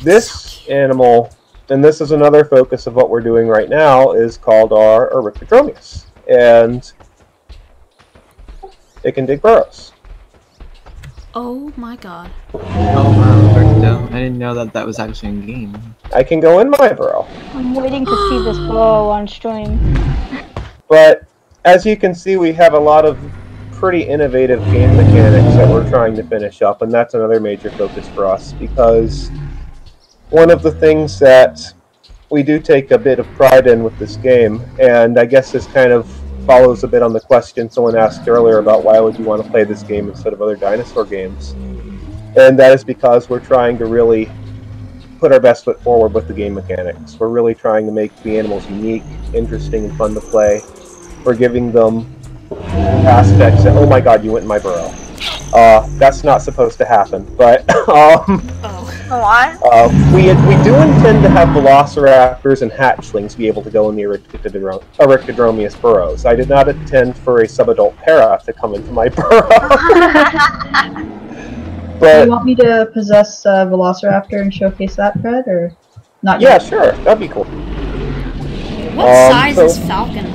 This animal, and this is another focus of what we're doing right now, is called our Eryctodromius. And it can dig burrows. Oh my god. Oh wow. didn't know that that was actually in game. I can go in my burrow. I'm waiting to see this blow on stream. But as you can see, we have a lot of pretty innovative game mechanics that we're trying to finish up, and that's another major focus for us, because one of the things that we do take a bit of pride in with this game, and I guess this kind of follows a bit on the question someone asked earlier about why would you want to play this game instead of other dinosaur games, and that is because we're trying to really put our best foot forward with the game mechanics. We're really trying to make the animals unique, interesting, and fun to play. We're giving them aspects that, oh my god, you went in my burrow. That's not supposed to happen, but What? we do intend to have velociraptors and hatchlings be able to go in the Arictodromeus burrows. I did not intend for a subadult para to come into my burrow. Do But you want me to possess Velociraptor and showcase that, Fred, or not yeah, yet? sure, that'd be cool. What size is Falcon?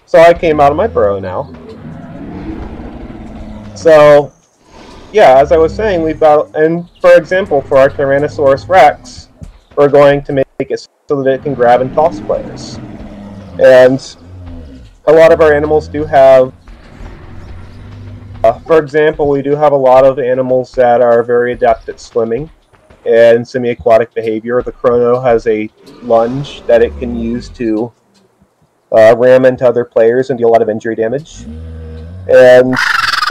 So I came out of my burrow now. So, yeah, as I was saying, we've got, and for example, for our Tyrannosaurus Rex, we're going to make it so that it can grab and toss players. And a lot of our animals do have, for example, we do have a lot of animals that are very adept at swimming and semi-aquatic behavior. The Chrono has a lunge that it can use to ram into other players and deal a lot of injury damage. And,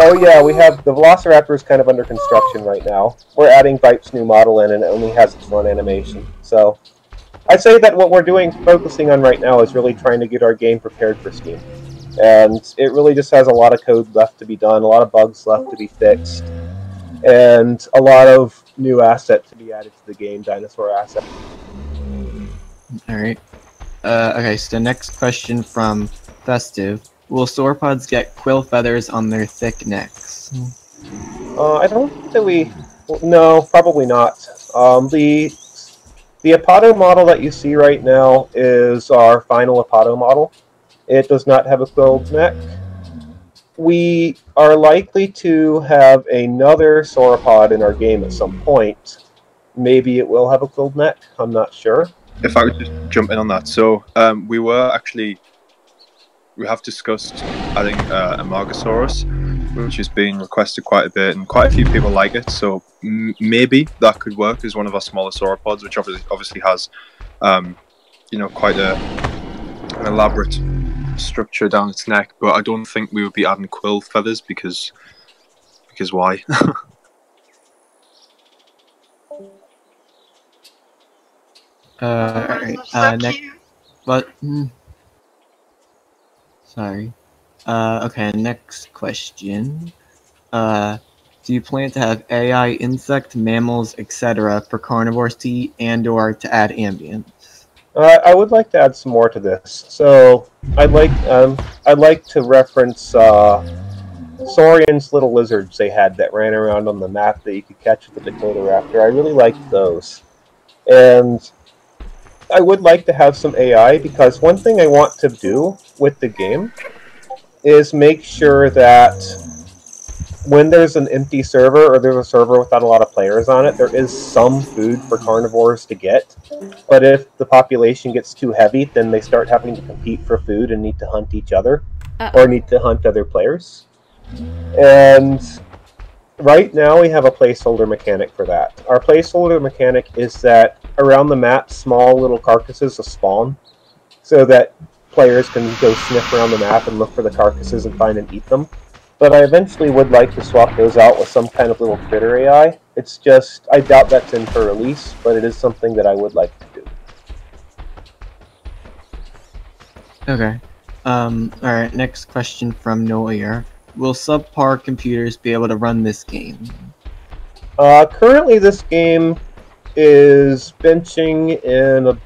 oh yeah, we have the Velociraptor is kind of under construction right now. We're adding Vipe's new model in, and it only has its run animation. So, I'd say that what we're focusing on right now is really trying to get our game prepared for Steam. And it really just has a lot of code left to be done, a lot of bugs left to be fixed, and a lot of new assets to be added to the game, dinosaur assets. Alright. Okay, so the next question from Festive. Will sauropods get quill feathers on their thick necks? I don't think no, probably not. The Apato model that you see right now is our final Apato model. It does not have a quilled neck. We are likely to have another sauropod in our game at some point. Maybe it will have a quilled neck, I'm not sure. If I could just jump in on that. So, we have discussed adding a Margosaurus, which has been requested quite a bit, and quite a few people like it, so maybe that could work as one of our smaller sauropods, which obviously has, quite an elaborate structure down its neck, but I don't think we would be adding quill feathers, because why? Alright, next, but sorry. Okay, next question. Do you plan to have AI, insect, mammals, etc. for carnivores to eat and/or to add ambience? I would like to add some more to this. So I'd like to reference Saurian's little lizards they had that ran around on the map that you could catch with the Dakota Raptor. I really liked those, and I would like to have some AI, because one thing I want to do with the game is make sure that when there's an empty server, or there's a server without a lot of players on it, there is some food for carnivores to get. But if the population gets too heavy, then they start having to compete for food and need to hunt each other, or need to hunt other players. And right now we have a placeholder mechanic for that. Our placeholder mechanic is that around the map, small little carcasses will spawn, so that players can go sniff around the map and look for the carcasses and find and eat them. But I eventually would like to swap those out with some kind of little critter AI. It's just, I doubt that's in for release, but it is something that I would like to do. Okay. Alright, next question from Noir. Will subpar computers be able to run this game? Currently this game is benching in a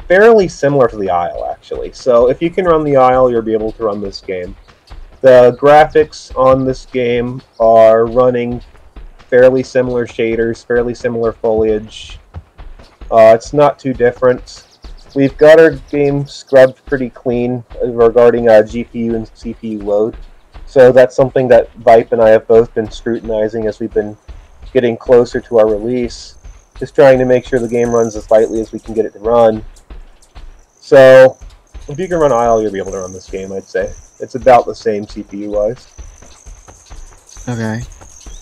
fairly similar to the Isle, actually. So if you can run the Isle, you'll be able to run this game. The graphics on this game are running fairly similar shaders, fairly similar foliage. It's not too different. We've got our game scrubbed pretty clean regarding GPU and CPU load. So that's something that Vipe and I have both been scrutinizing as we've been getting closer to our release. Just trying to make sure the game runs as lightly as we can get it to run. So, if you can run ISLE, you'll be able to run this game, I'd say. It's about the same CPU-wise. Okay.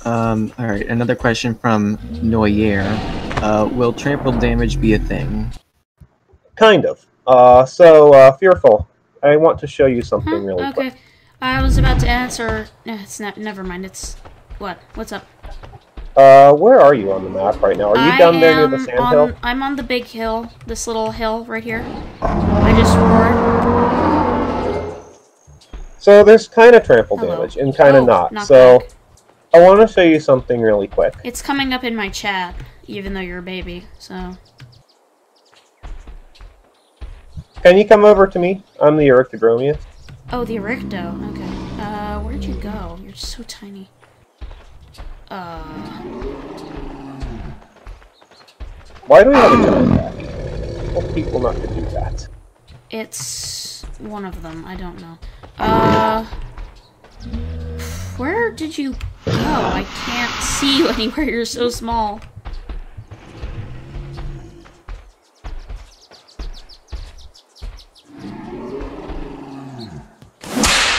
Alright, another question from Noyer. Will trample damage be a thing? Kind of. Fearful, I want to show you something really quick. Okay. I was about to answer... It's not... Never mind, it's... What? What's up? Where are you on the map right now? Are you down there near the sandhill? I'm on the big hill. This little hill right here. I just roared. So there's kind of trample damage, and kind of not. So, I want to show you something really quick. It's coming up in my chat, even though you're a baby, so... Can you come over to me? I'm the Erectodromius. Oh, the Erecto. Okay. Where'd you go? You're so tiny. Why do we have a giant back? I told people not to do that. It's one of them. I don't know. Where did you go? I can't see you anywhere. You're so small.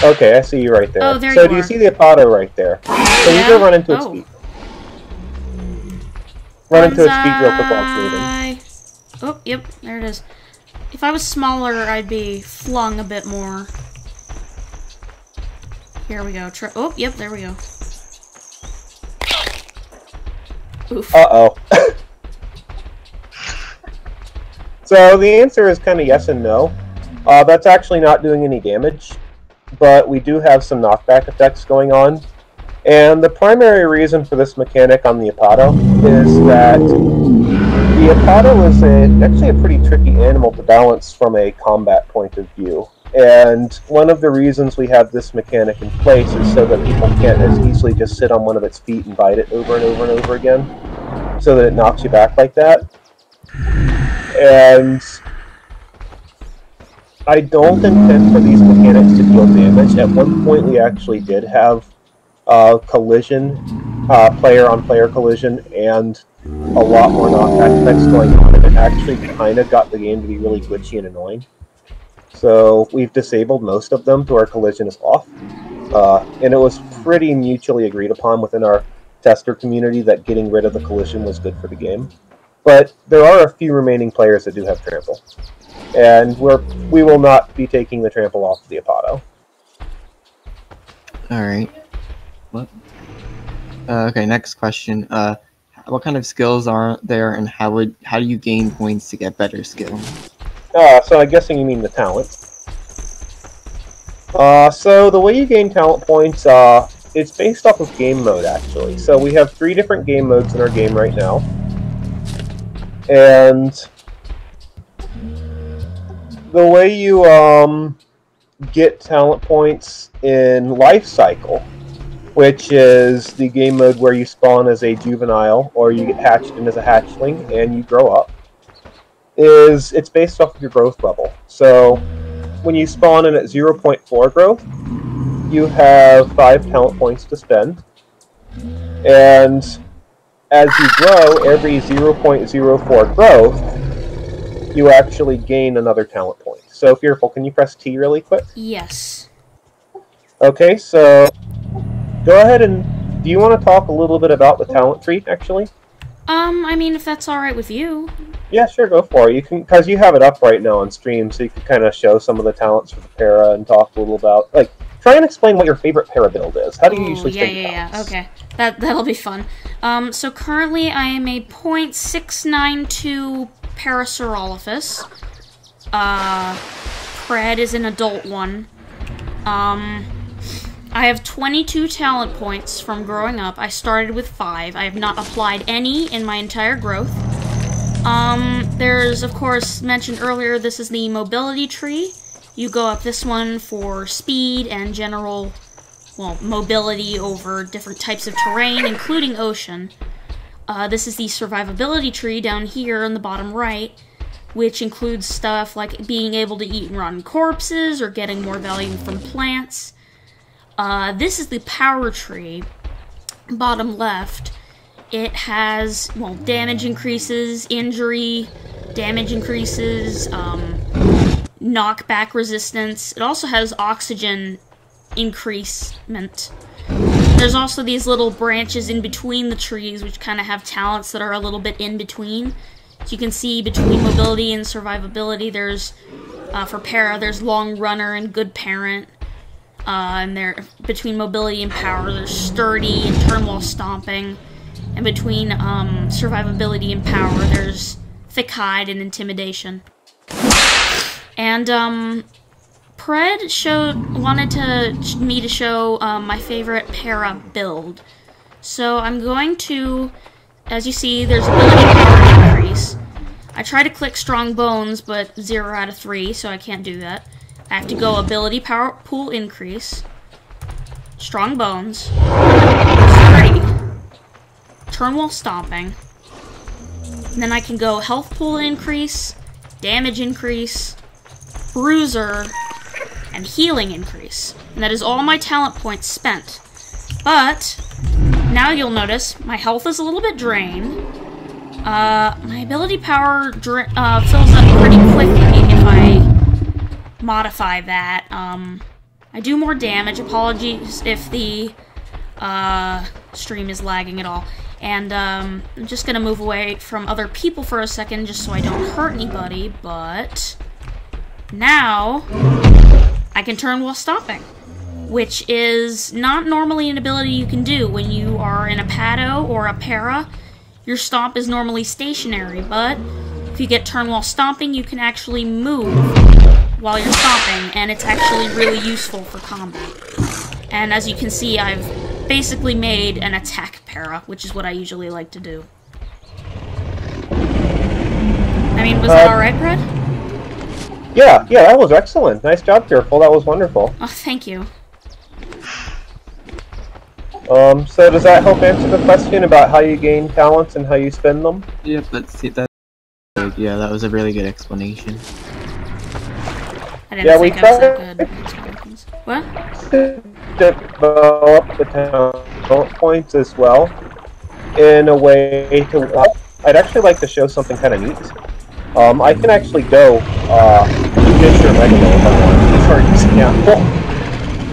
Okay, I see you right there. Oh, there so you do you are. see the Apado right there? So you go run into its feet. Run into its feet real quick while it's moving. Oh, yep, there it is. If I was smaller, I'd be flung a bit more. Here we go. Oh, yep, there we go. Oof. Uh-oh. So the answer is kind of yes and no. That's actually not doing any damage, but we do have some knockback effects going on. And the primary reason for this mechanic on the Apado is that the Apado is actually a pretty tricky animal to balance from a combat point of view. And one of the reasons we have this mechanic in place is so that people can't as easily just sit on one of its feet and bite it over and over and over again, so that it knocks you back like that. And I don't intend for these mechanics to deal damage. At one point we actually did have collision, player-on-player collision, and a lot more knockback effects going on, and it actually kind of got the game to be really glitchy and annoying. So we've disabled most of them to where collision is off, and it was pretty mutually agreed upon within our tester community that getting rid of the collision was good for the game. But there are a few remaining players that do have trample, and we will not be taking the trample off of the Apado. Alright. What? Okay, next question. What kind of skills are there, and how do you gain points to get better skill? So I'm guessing you mean the talent. So the way you gain talent points, it's based off of game mode, actually. So we have 3 different game modes in our game right now. And the way you get talent points in Life Cycle, which is the game mode where you spawn as a juvenile, or you get hatched in as a hatchling, and you grow up, it's based off of your growth level. So when you spawn in at 0.4 growth, you have 5 talent points to spend. And as you grow, every 0.04 growth, you actually gain another talent point. So, Fearful, can you press T really quick? Yes. Okay, so go ahead and... Do you want to talk a little bit about the talent tree, actually? I mean, if that's alright with you. Yeah, sure, go for it. You can, because you have it up right now on stream, so you can kind of show some of the talents for the para and talk a little about... Like, try and explain what your favorite para build is. How do you usually yeah, okay. That'll be fun. So currently I am a .692 Parasaurolophus. Pred is an adult one. I have 22 talent points from growing up. I started with 5. I have not applied any in my entire growth. There's, of course, mentioned earlier, this is the mobility tree. You go up this one for speed and general, well, mobility over different types of terrain, including ocean. This is the survivability tree down here on the bottom right, which includes stuff like being able to eat and rotten corpses or getting more value from plants. This is the power tree, bottom left, it has, well, damage increases, injury, damage increases, knockback resistance. It also has oxygen increasement. There's also these little branches in between the trees which kind of have talents that are a little bit in between. So you can see between mobility and survivability, there's, for para, there's long runner and good parent. And there, between mobility and power, there's sturdy and turn while stomping. And between survivability and power, there's thick hide and intimidation. And Pred wanted me to show my favorite para build. So I'm going to, as you see, there's ability power increase. I try to click strong bones, but 0 out of 3, so I can't do that. I have to go ability power pool increase, strong bones, sturdy, turn while stomping, and then I can go health pool increase, damage increase, bruiser, and healing increase. And that is all my talent points spent. But now you'll notice my health is a little bit drained. My ability power fills up pretty quickly if I modify that. I do more damage. Apologies if the stream is lagging at all. And I'm just gonna move away from other people for a second just so I don't hurt anybody, but now I can turn while stomping, which is not normally an ability you can do. When you are in a pado or a para, your stomp is normally stationary, but if you get turn while stomping, you can actually move while you're stomping, and it's actually really useful for combat. And as you can see, I've basically made an attack para, which is what I usually like to do. I mean, was that alright, Brad? Yeah, that was excellent. Nice job, Fearful. That was wonderful. Oh, thank you. So does that help answer the question about how you gain talents and how you spend them? Yep, yeah, that was a really good explanation. I didn't think I was that good. What? Develop the talent points as well in a way to. I'd actually like to show something kind of neat. I can actually go fish or megalo if I want, for example,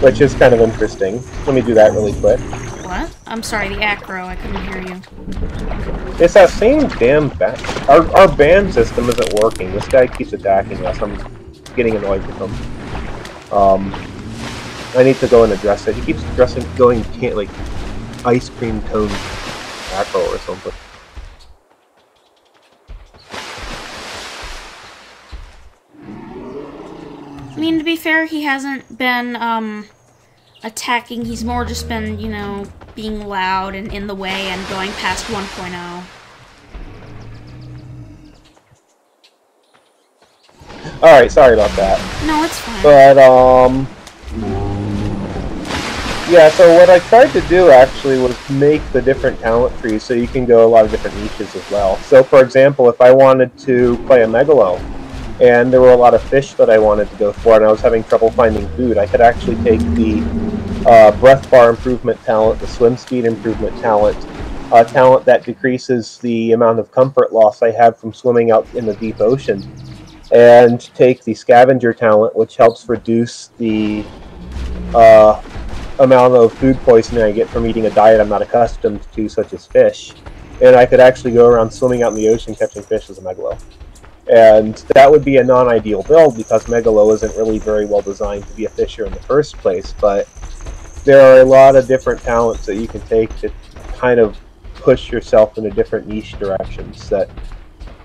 which is kind of interesting. Let me do that really quick. What? I'm sorry, the acro. I couldn't hear you. It's that same damn ban. Our ban system isn't working. This guy keeps attacking us. I'm getting annoyed with him. I need to go and address it. He keeps going like ice cream cone acro or something. I mean, to be fair, he hasn't been attacking. He's more just been, you know, being loud and in the way and going past 1.0. Alright, sorry about that. No, it's fine. But, yeah, so what I tried to do, actually, was make the different talent trees so you can go a lot of different niches as well. So, for example, if I wanted to play a Megalo, and there were a lot of fish that I wanted to go for, and I was having trouble finding food, I could actually take the breath bar improvement talent, the swim speed improvement talent, talent that decreases the amount of comfort loss I have from swimming out in the deep ocean, and take the scavenger talent, which helps reduce the amount of food poisoning I get from eating a diet I'm not accustomed to, such as fish. And I could actually go around swimming out in the ocean catching fish as a Megalo. And that would be a non-ideal build because Megalo isn't really very well designed to be a fisher in the first place, but there are a lot of different talents that you can take to kind of push yourself into different niche directions that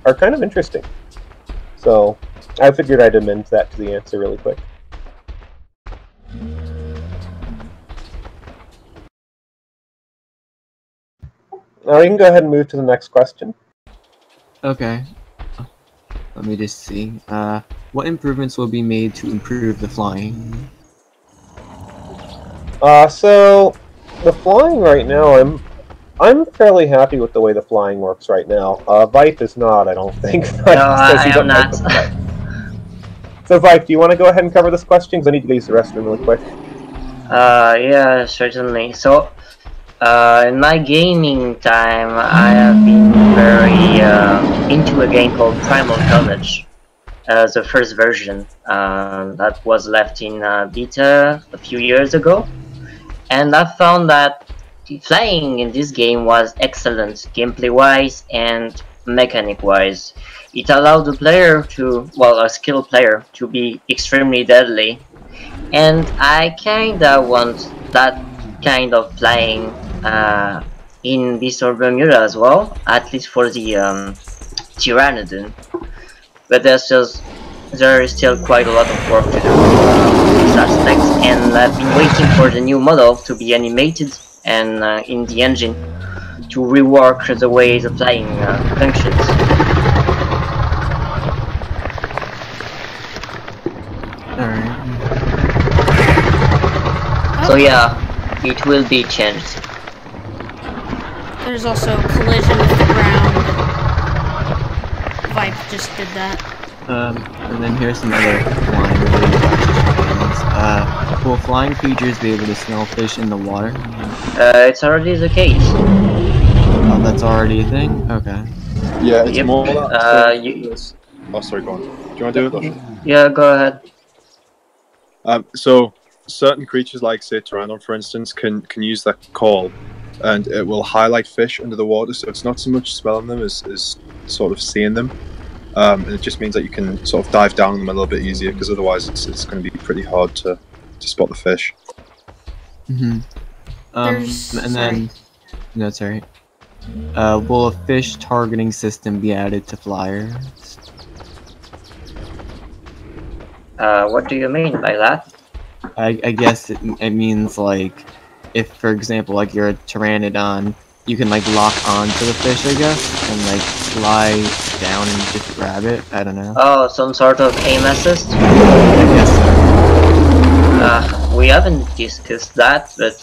are kind of interesting. So I figured I'd amend that to the answer really quick. Now we can go ahead and move to the next question. Okay. Let me just see. What improvements will be made to improve the flying? So the flying right now, I'm fairly happy with the way the flying works right now. Vipe is not, I don't think. No, I am not. So Vipe, do you want to go ahead and cover this question? Because I need to use the restroom really quick. Yeah, certainly. So, In my gaming time, I have been very into a game called Primal Carnage, the first version that was left in beta a few years ago, and I found that flying in this game was excellent gameplay-wise and mechanic-wise. It allowed the player to, well, a skilled player, to be extremely deadly, and I kinda want that kind of flying in Beast of Bermuda as well, at least for the Pteranodon. But there is still quite a lot of work to do in these aspects, and I've been waiting for the new model to be animated and in the engine to rework the way the flying functions. Alright. So yeah, it will be changed. There's also collision with the ground. Vibe just did that. And then here's some other flying related questions. Will flying creatures be able to smell fish in the water? It's already the case. Oh, that's already a thing? Okay. Yeah, it's Yep. more like... Oh, sorry, go on. Do you want to do it, Dusha? Yeah, go ahead. So, certain creatures like, say, Pteranodon, for instance, can use that call, and it will highlight fish under the water, so it's not so much smelling them as sort of seeing them. And it just means that you can sort of dive down on them a little bit easier, because otherwise it's going to be pretty hard to spot the fish. And then... No, that's alright. Will a fish targeting system be added to flyers? What do you mean by that? I guess it means, like, if, for example, like, you're a Pteranodon, you can, like, lock onto the fish, I guess, and, like, fly down and just grab it. I don't know. Oh, some sort of aim assist? I guess so. We haven't discussed that, but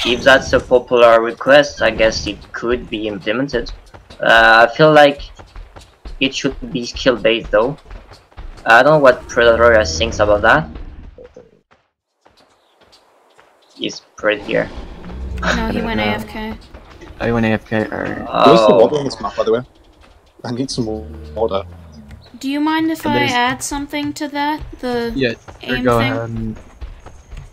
if that's a popular request, I guess it could be implemented. I feel like it should be skill-based, though. I don't know what Predator thinks about that. He's right here. No, he went AFK. Oh, you went AFK? Alright. Where's the water on this map, by the way? I need some more water. Do you mind if I add something to that? The aim go thing? ahead.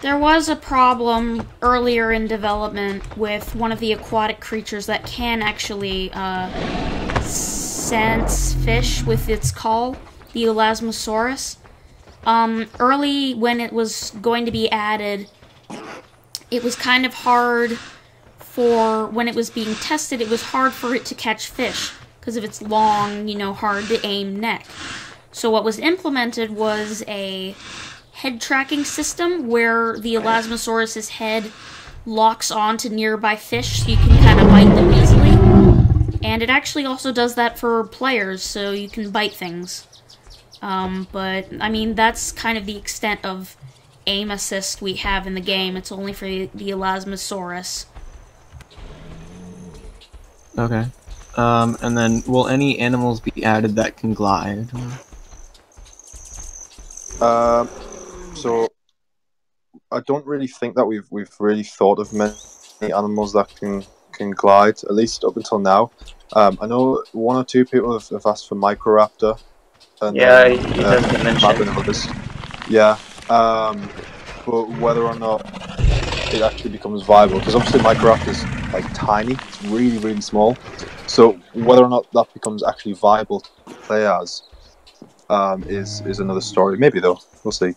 There was a problem earlier in development with one of the aquatic creatures that can actually sense fish with its call, the Elasmosaurus. Early when it was going to be added, it was kind of hard for, when it was being tested, it was hard for it to catch fish because of its long, hard to aim neck. So what was implemented was a head tracking system where the Elasmosaurus's head locks onto nearby fish so you can kind of bite them easily. And it actually also does that for players, so you can bite things. But, I mean, that's kind of the extent of aim assist we have in the game. It's only for the Elasmosaurus. Okay. And then, will any animals be added that can glide? So I don't really think that we've really thought of many animals that can glide, at least up until now. I know one or two people have asked for Microraptor. And yeah, it has been mentioned. Others. Yeah, but whether or not it actually becomes viable, because obviously Microraptor is like tiny, it's really, really small. So whether or not that becomes actually viable to play as is another story. Maybe though, we'll see.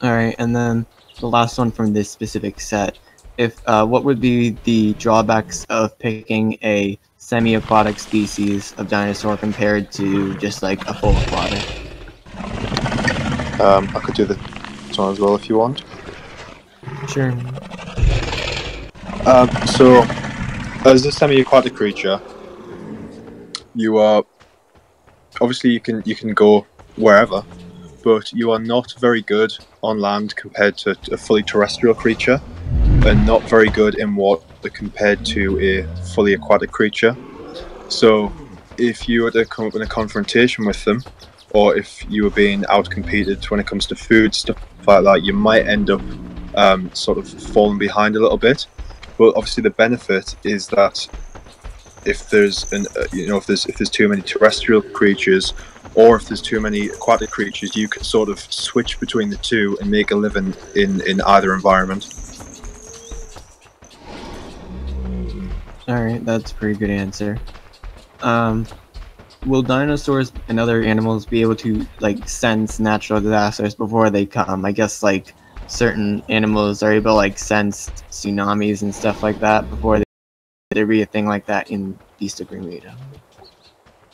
Alright, and then the last one from this specific set. If what would be the drawbacks of picking a semi-aquatic species of dinosaur compared to just like a full aquatic? I could do this one as well if you want. Sure. So, as a semi-aquatic creature, you are obviously you can go wherever, but you are not very good on land compared to a fully terrestrial creature, and not very good in water compared to a fully aquatic creature. So, if you were to come up in a confrontation with them, or if you were being outcompeted when it comes to food, stuff like that, you might end up sort of falling behind a little bit. But obviously, the benefit is that if there's if there's too many terrestrial creatures, or if there's too many aquatic creatures, you can sort of switch between the two and make a living in either environment. Alright, that's a pretty good answer. Will dinosaurs and other animals be able to, like, sense natural disasters before they come? I guess, like, certain animals are able to, like, sense tsunamis and stuff like that before there be a thing like that in Beast of Bermuda.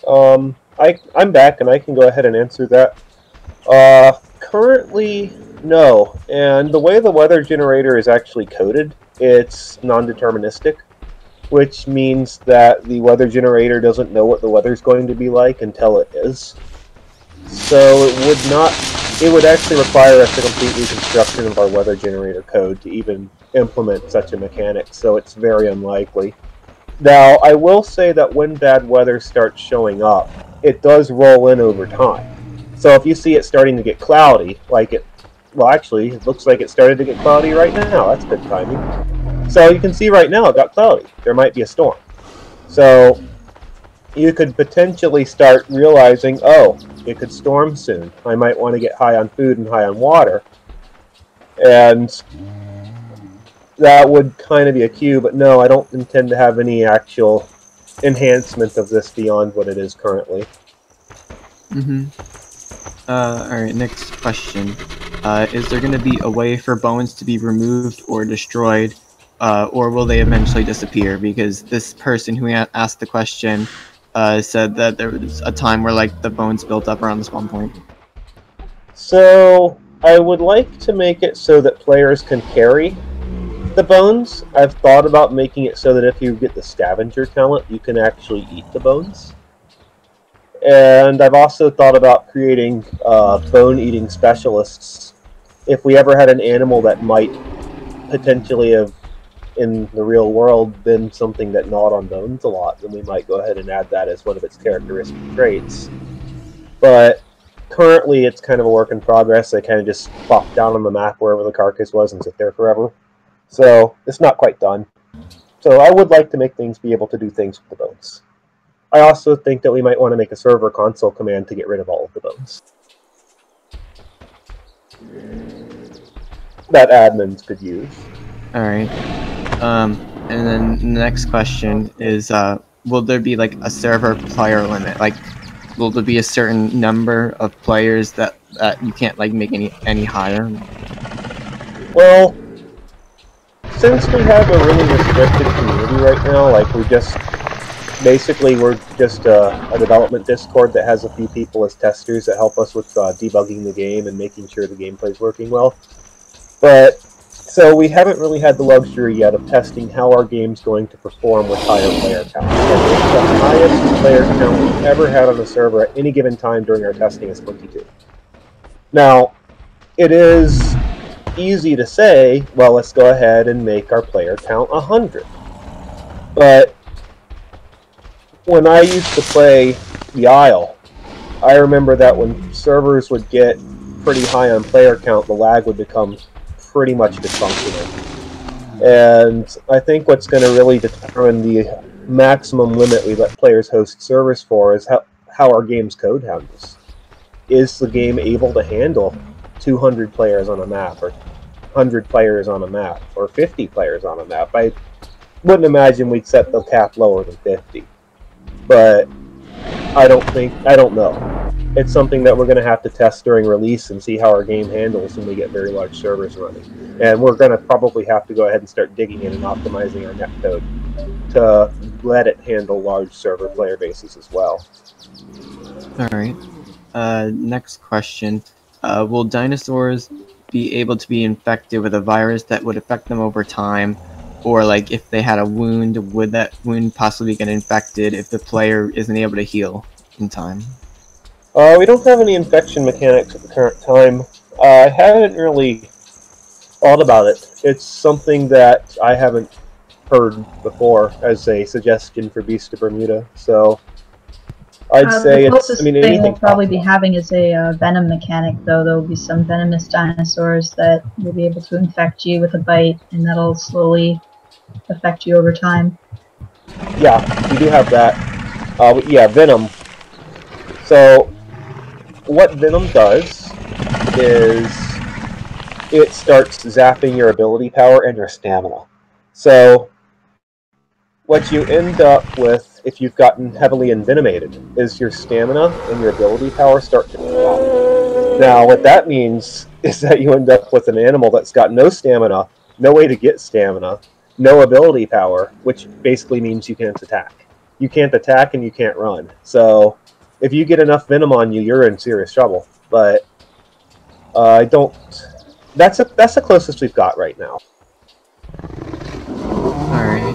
I'm back, and I can go ahead and answer that. Currently, no. And the way the weather generator is actually coded, it's non-deterministic, which means that the weather generator doesn't know what the weather's going to be like until it is. So it would actually require us to complete reconstruction of our weather generator code to even implement such a mechanic, so it's very unlikely. Now, I will say that when bad weather starts showing up, it does roll in over time. So if you see it starting to get cloudy, well, actually, it looks like it started to get cloudy right now. That's good timing. So you can see right now it got cloudy. There might be a storm. So you could potentially start realizing, oh, it could storm soon. I might want to get high on food and high on water. And that would kind of be a cue, but no, I don't intend to have any actual enhancement of this beyond what it is currently. Alright, next question. Is there going to be a way for bones to be removed or destroyed, or will they eventually disappear? Because this person who asked the question said that there was a time where, like, the bones built up around the spawn point. So I would like to make it so that players can carry the bones. I've thought about making it so that if you get the scavenger talent, you can actually eat the bones. And I've also thought about creating bone-eating specialists. If we ever had an animal that might potentially have, in the real world, been something that gnawed on bones a lot, then we might go ahead and add that as one of its characteristic traits. But currently, it's kind of a work in progress. They kind of just plop down on the map wherever the carcass was and sit there forever. So it's not quite done. So I would like to make things be able to do things with the bones. I also think that we might want to make a server console command to get rid of all of the bones that admins could use. Alright. And then the next question is, will there be, like, a server player limit? Like, will there be a certain number of players that you can't, like, make any higher? Well, since we have a really restricted community right now, like, we're just a development Discord that has a few people as testers that help us with debugging the game and making sure the gameplay is working well. But so we haven't really had the luxury yet of testing how our game's going to perform with higher player count. The highest player count we've ever had on a server at any given time during our testing is 22. Now, it is easy to say, well, let's go ahead and make our player count 100. But when I used to play the Isle, I remember that when servers would get pretty high on player count, the lag would become pretty much dysfunctional. And I think what's going to really determine the maximum limit we let players host servers for is how our game's code handles. Is the game able to handle 200 players on a map, or 100 players on a map, or 50 players on a map? I wouldn't imagine we'd set the cap lower than 50. But I don't know. It's something that we're going to have to test during release and see how our game handles when we get very large servers running. And we're going to probably have to go ahead and start digging in and optimizing our netcode to let it handle large server player bases as well. Alright. Next question. Will dinosaurs be able to be infected with a virus that would affect them over time? Or, like, if they had a wound, would that wound possibly get infected if the player isn't able to heal in time? We don't have any infection mechanics at the current time. I haven't really thought about it. It's something that I haven't heard before as a suggestion for Beast of Bermuda, so I'd say the closest thing we'll probably be having is a venom mechanic, though. There will be some venomous dinosaurs that will be able to infect you with a bite, and that'll slowly affect you over time? Yeah, you do have that. Yeah, Venom. So, what Venom does is it starts zapping your ability power and your stamina. So, what you end up with, if you've gotten heavily envenomated, is your stamina and your ability power start to drop. Now, what that means is that you end up with an animal that's got no stamina, no way to get stamina, no ability power, which basically means you can't attack. You can't attack and you can't run. So, if you get enough venom on you, you're in serious trouble. But I don't. That's the closest we've got right now. All right.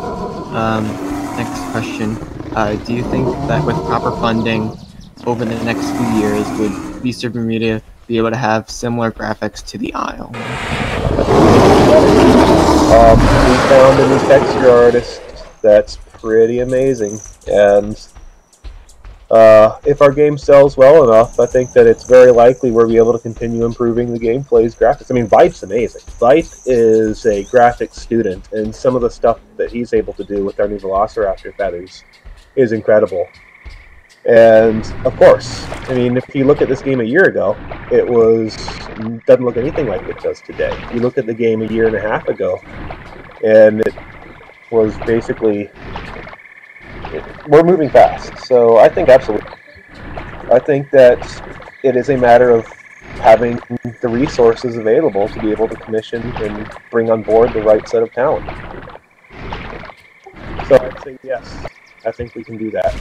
Next question. Do you think that with proper funding over the next few years, would Beast of Bermuda be able to have similar graphics to the Isle? We found a new texture artist that's pretty amazing, and if our game sells well enough, I think that it's very likely we'll be able to continue improving the gameplay's graphics. I mean, Vipe's amazing. Vipe is a graphics student, and some of the stuff that he's able to do with our new Velociraptor feathers is incredible. And, of course, I mean, if you look at this game a year ago, it doesn't look anything like it does today. You look at the game a year and a half ago, and it was basically... We're moving fast, so I think absolutely. I think that it is a matter of having the resources available to be able to commission and bring on board the right set of talent. So I'd say yes, I think we can do that.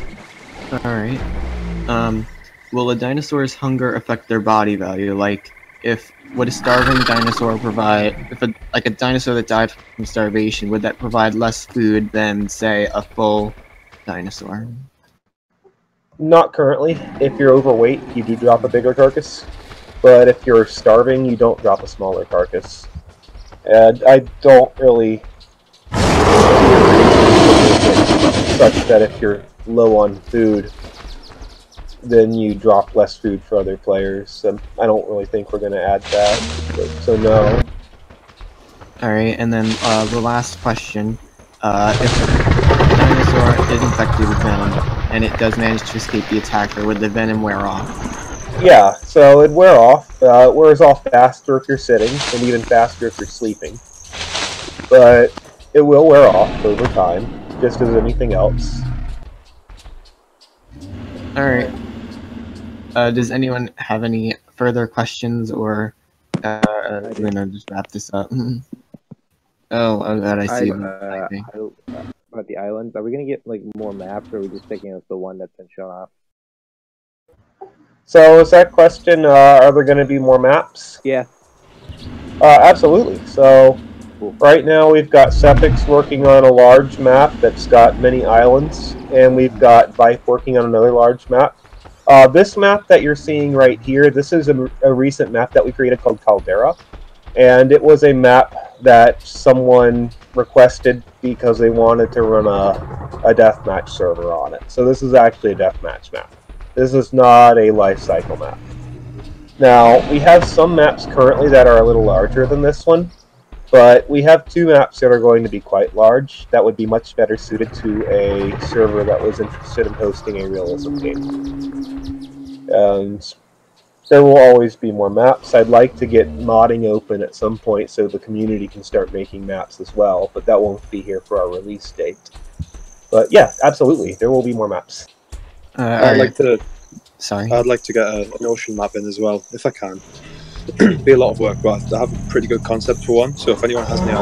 Alright. Will a dinosaur's hunger affect their body value? Like, would a starving dinosaur provide, like a dinosaur that died from starvation, would that provide less food than, say, a full dinosaur? Not currently. If you're overweight, you do drop a bigger carcass. But if you're starving, you don't drop a smaller carcass. And I don't really such that if you're low on food, then you drop less food for other players. I don't really think we're going to add that. So no. Alright, and then the last question. If a dinosaur is infected with venom, and it does manage to escape the attacker, would the venom wear off? Yeah, so it'd wear off. It wears off faster if you're sitting, and even faster if you're sleeping. But it will wear off over time, just as anything else. Alright. Does anyone have any further questions, or I'm gonna just wrap this up? Oh god, I see. About the islands, are we gonna get like more maps, or are we just taking us the one that's been shown off? So is that question, are there going to be more maps? Yeah. Absolutely. So right now we've got Sepix working on a large map that's got many islands, and we've got Vipe working on another large map. This map that you're seeing right here, this is a recent map that we created called Caldera, and it was a map that someone requested because they wanted to run a deathmatch server on it. So this is actually a deathmatch map. This is not a life cycle map. Now, we have some maps currently that are a little larger than this one, but we have two maps that are going to be quite large that would be much better suited to a server that was interested in hosting a realism game. And there will always be more maps. I'd like to get modding open at some point so the community can start making maps as well, but that won't be here for our release date. But yeah, absolutely, there will be more maps. I'd like to. Sorry. I'd like to get an ocean map in as well, if I can. It'd be a lot of work, but I have a pretty good concept for one. So if anyone has any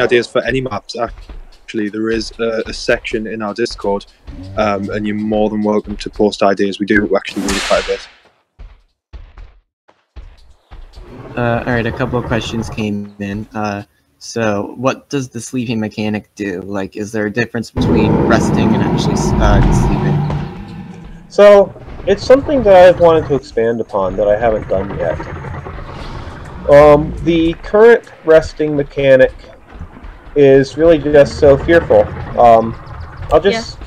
ideas for any maps, actually there is a section in our Discord, and you're more than welcome to post ideas. We do actually read quite a bit. Alright, a couple of questions came in. So, what does the sleeping mechanic do? Like, is there a difference between resting and actually sleeping? So, it's something that I've wanted to expand upon that I haven't done yet. The current resting mechanic is really just so fearful. I'll just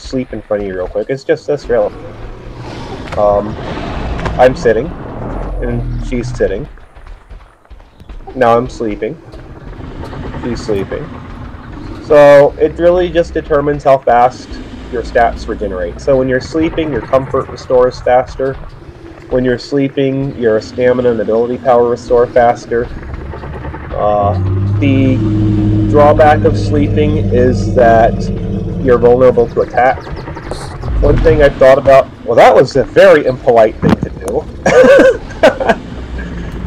sleep in front of you real quick. It's just this real. I'm sitting, and she's sitting. Now I'm sleeping. she's sleeping. So it really just determines how fast your stats regenerate. So when you're sleeping, your comfort restores faster. When you're sleeping, your stamina and ability power restore faster. The drawback of sleeping is that you're vulnerable to attack. One thing I've thought about... Well, that was a very impolite thing to do.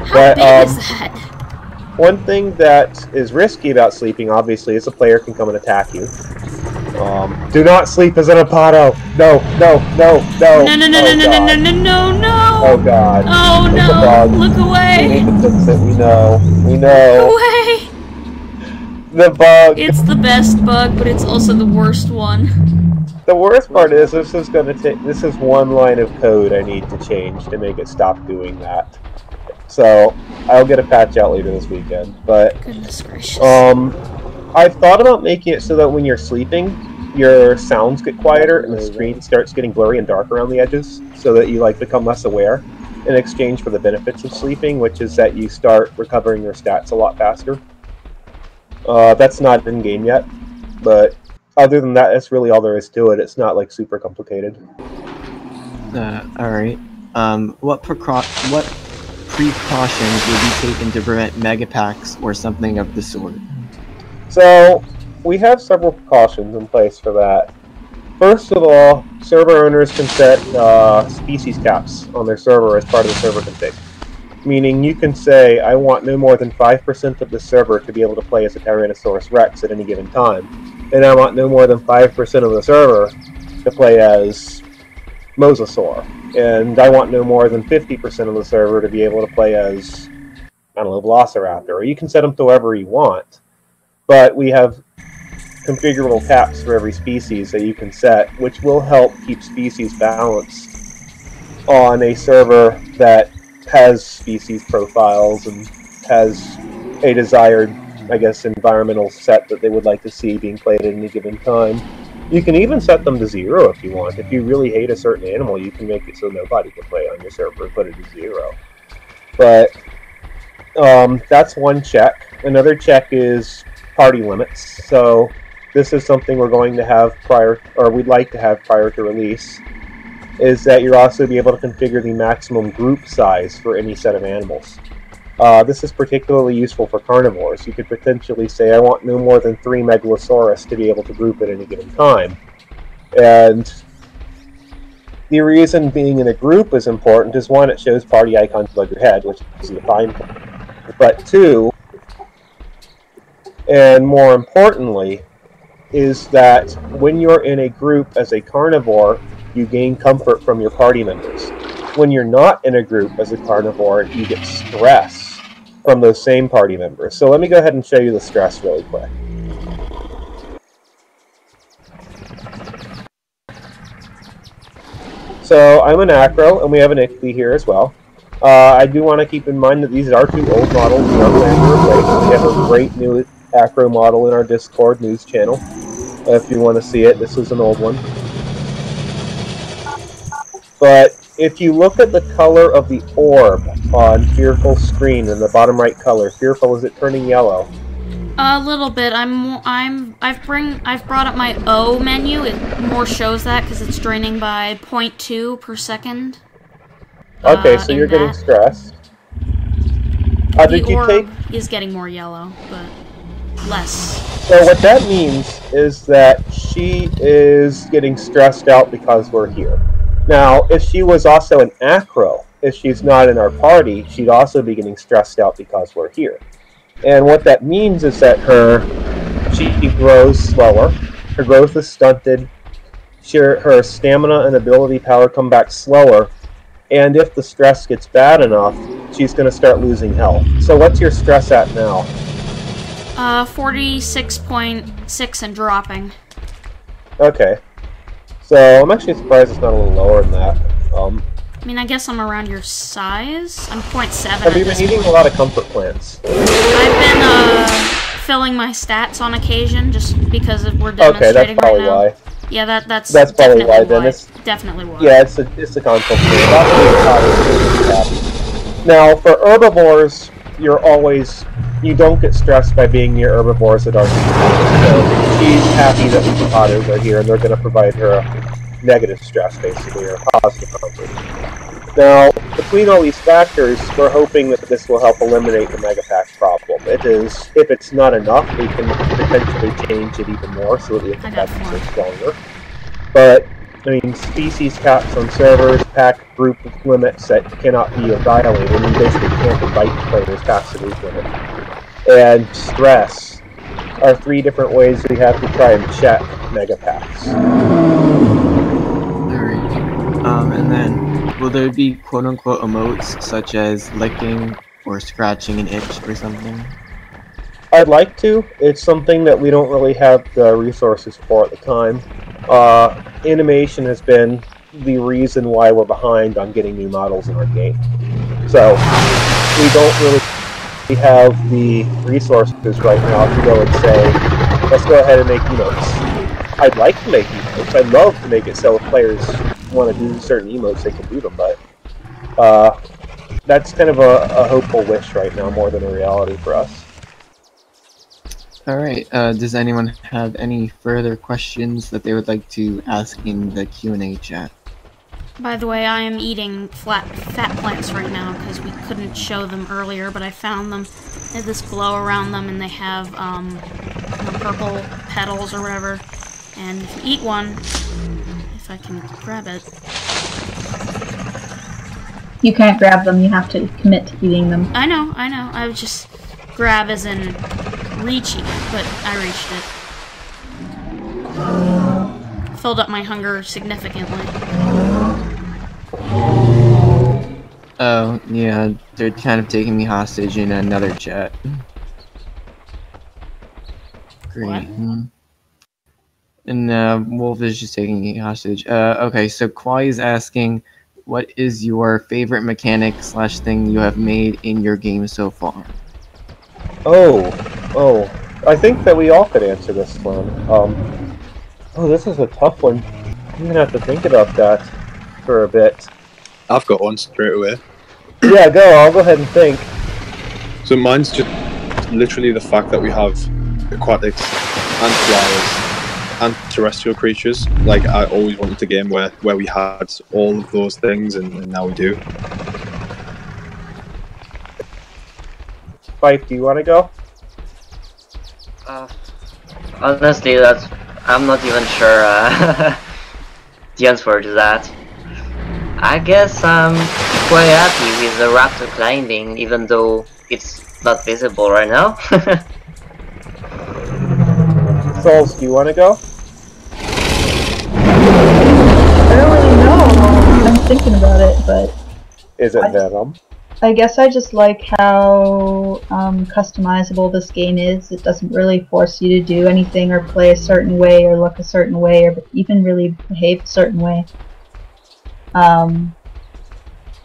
How big is that? One thing that is risky about sleeping, obviously, is a player can come and attack you. Do not sleep as an Apado! No, no, no, no! No, no, no, no, no, no, no, no, no, no! Oh god. Oh no! Look away! We need to fix it, we know. We know. Look away! The bug! It's the best bug, but it's also the worst one. The worst part is, this is one line of code I need to change to make it stop doing that. So, I'll get a patch out later this weekend, but... Goodness gracious. I've thought about making it so that when you're sleeping, your sounds get quieter and the screen starts getting blurry and dark around the edges, so that you become less aware, in exchange for the benefits of sleeping, which is that you start recovering your stats a lot faster. That's not in-game yet, but other than that, that's really all there is to it. It's not, super complicated. Alright. What precautions would be taken to prevent mega packs or something of the sort? So, we have several precautions in place for that. First of all, server owners can set species caps on their server as part of the server config. Meaning you can say, I want no more than 5% of the server to be able to play as a Tyrannosaurus Rex at any given time. And I want no more than 5% of the server to play as Mosasaur. And I want no more than 50% of the server to be able to play as, I don't know, Velociraptor. Or you can set them to whoever you want. But we have configurable caps for every species that you can set, which will help keep species balanced on a server that has species profiles and has a desired, I guess, environmental set that they would like to see being played at any given time. You can even set them to 0 if you want. If you really hate a certain animal, you can make it so nobody can play on your server and put it to 0. But that's one check. Another check is party limits. So this is something we're going to have we'd like to have prior to release, is that you'll also be able to configure the maximum group size for any set of animals. This is particularly useful for carnivores. You could potentially say, I want no more than 3 Megalosaurus to be able to group at any given time. And the reason being in a group is important is, 1, it shows party icons above your head, which is easy to find. But 2, and more importantly, is that when you're in a group as a carnivore, you gain comfort from your party members. When you're not in a group as a carnivore, you get stress from those same party members. So let me go ahead and show you the stress really quick. So I'm an acro, and we have an ICB here as well. I do want to keep in mind that these are 2 old models we are planning to replace. We have a great new acro model in our Discord news channel. If you want to see it, this is an old one. But if you look at the color of the orb on Fearful's screen in the bottom right color, Fearful, is it turning yellow? A little bit. I've brought up my O menu. It more shows that because it's draining by 0.2 per second. Okay, so you're getting stressed. The orb is getting more yellow, but less. So what that means is that she is getting stressed out because we're here. Now, if she was also an acro, if she's not in our party, she'd also be getting stressed out because we're here. And what that means is that she grows slower, her growth is stunted, her stamina and ability power come back slower, and if the stress gets bad enough, she's going to start losing health. So what's your stress at now? 46.6 and dropping. Okay. So I'm actually surprised it's not a little lower than that. I mean, I guess I'm around your size. I'm 0.7. Have you been eating a lot of comfort plants? I've been filling my stats on occasion, just because we're demonstrating right now. Why. Yeah, that's probably why. Then it's definitely why. Yeah, it's a console plant. Now, for herbivores, you're always you don't get stressed by being near herbivores that aren't supported. So she's happy that the otters are here, and they're going to provide her a negative stress, basically, or positive comfort. Now, between all these factors, we're hoping that this will help eliminate the megapack problem. It is, if it's not enough, we can potentially change it even more so that the effects are stronger. But, I mean, species caps on servers, pack group limits that cannot be violated, and you basically can't invite players past the group limit. And stress are 3 different ways we have to try and check megapacks. Alright. And then, will there be quote-unquote emotes such as licking or scratching an itch or something? I'd like to. It's something that we don't really have the resources for at the time. Animation has been the reason why we're behind on getting new models in our game. So, we don't really have the resources right now to go and say, let's go ahead and make emotes. I'd like to make emotes. I'd love to make it so if players want to do certain emotes, they can do them, but that's kind of a hopeful wish right now more than a reality for us. Alright, does anyone have any further questions that they would like to ask in the Q&A chat? By the way, I am eating fat plants right now because we couldn't show them earlier, but I found them. They have this glow around them, and they have purple petals or whatever. And if you eat one, if I can grab it. You can't grab them, you have to commit to eating them. I know. I would just grab as in reaching it, but I reached it. Filled up my hunger significantly. Oh, yeah, they're kind of taking me hostage in another chat. Great. And Wolf is just taking me hostage. Okay, so Kwai is asking, what is your favorite mechanic / thing you have made in your game so far? Oh, I think that we all could answer this one. Oh, this is a tough one. I'm gonna have to think about that for a bit. I've got one straight away. Yeah, go. I'll go ahead and think. So mine's just literally the fact that we have aquatics and flowers and terrestrial creatures. Like, I always wanted a game where we had all of those things, and now we do. Fife, do you want to go? Honestly, I'm not even sure the answer to that. I guess I'm quite happy with the raptor climbing, even though it's not visible right now. Souls, do you want to go? I don't really know. I'm thinking about it, but... Is it Venom? I guess I just like how customizable this game is. It doesn't really force you to do anything or play a certain way or look a certain way or even really behave a certain way.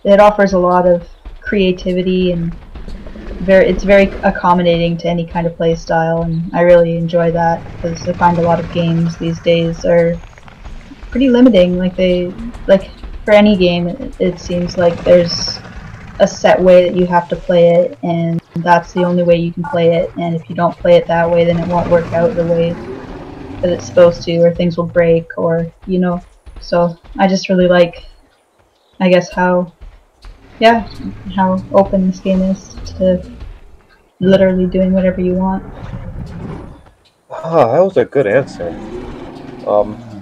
It offers a lot of creativity and it's very accommodating to any kind of play style, and I really enjoy that because I find a lot of games these days are pretty limiting. Like for any game, it seems like there's a set way that you have to play it, and that's the only way you can play it, and if you don't play it that way, then it won't work out the way that it's supposed to, or things will break, or, you know. So I just really like, I guess, how open this game is to literally doing whatever you want. Ah, that was a good answer.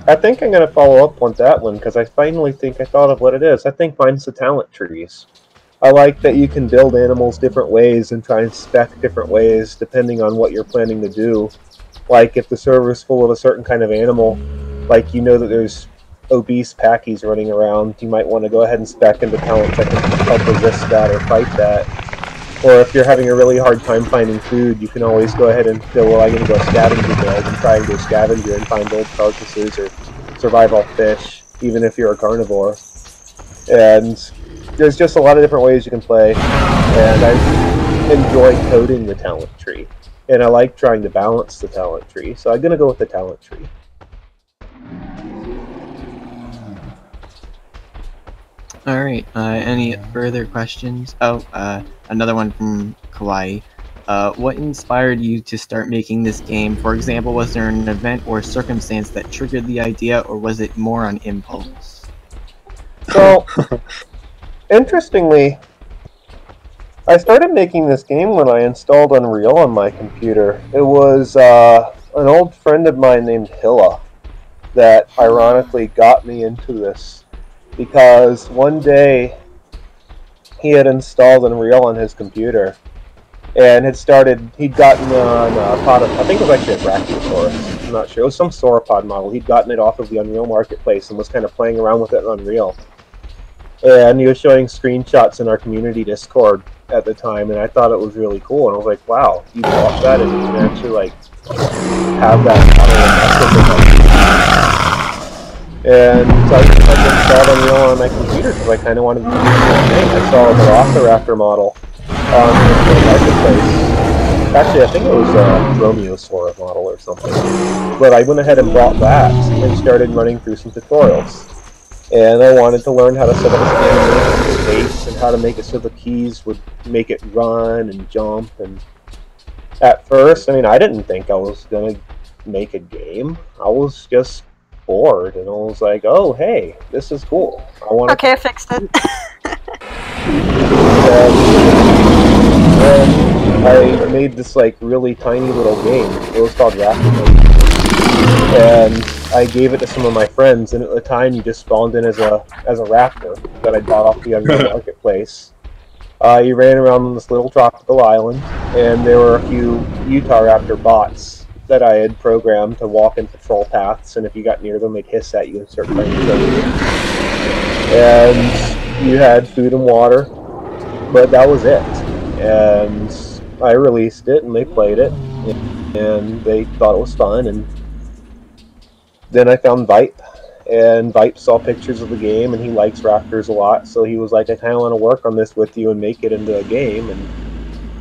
I think I'm going to follow up on that one, because I finally think I thought of what it is. I think mine's the talent trees. I like that you can build animals different ways and try and spec different ways depending on what you're planning to do. Like, if the server's full of a certain kind of animal, like you know that there's obese packies running around, you might want to go ahead and spec into talents that can help resist that or fight that. Or if you're having a really hard time finding food, you can always go ahead and go, well, I'm going to go scavenger build and try and go scavenger and find old carcasses or survive off fish, even if you're a carnivore. And there's just a lot of different ways you can play, and I enjoy coding the talent tree. And I like trying to balance the talent tree, so I'm going to go with the talent tree. Alright, any further questions? Oh, another one from Kawaii. What inspired you to start making this game? For example, was there an event or circumstance that triggered the idea, or was it more on impulse? So, interestingly, I started making this game when I installed Unreal on my computer. It was an old friend of mine named Hilla that ironically got me into this, because one day he had installed Unreal on his computer and he'd gotten on a pot of, I think it was actually a Brachiosaurus, I'm not sure, it was some sauropod model. He'd gotten it off of the Unreal Marketplace and was kind of playing around with it in Unreal. And he was showing screenshots in our community Discord at the time, and I thought it was really cool, and I was like, wow, you bought that and you can actually like have that model. And so I installed Unreal on my computer because I kind of wanted to do the same thing. I saw the Velociraptor model on the Marketplace. Actually, I think it was a Dromaeosaur model or something. But I went ahead and bought that and started running through some tutorials. And I wanted to learn how to set up a space and how to make it so the keys would make it run and jump. And at first, I mean, I didn't think I was going to make a game. I was just bored, and I was like, oh, hey, this is cool. Okay, I fixed it. And I made this like really tiny little game. It was called Raptor. And I gave it to some of my friends, and at the time you just spawned in as a raptor that I bought off the Unreal Marketplace. You ran around on this little tropical island, and there were a few Utah raptor bots that I had programmed to walk and patrol paths, and if you got near them, they'd hiss at you and start trying to kill you. And you had food and water, but that was it. And I released it, and they played it, and they thought it was fun, and then I found Vipe, and Vipe saw pictures of the game, and he likes raptors a lot, so he was like, I kind of want to work on this with you and make it into a game, and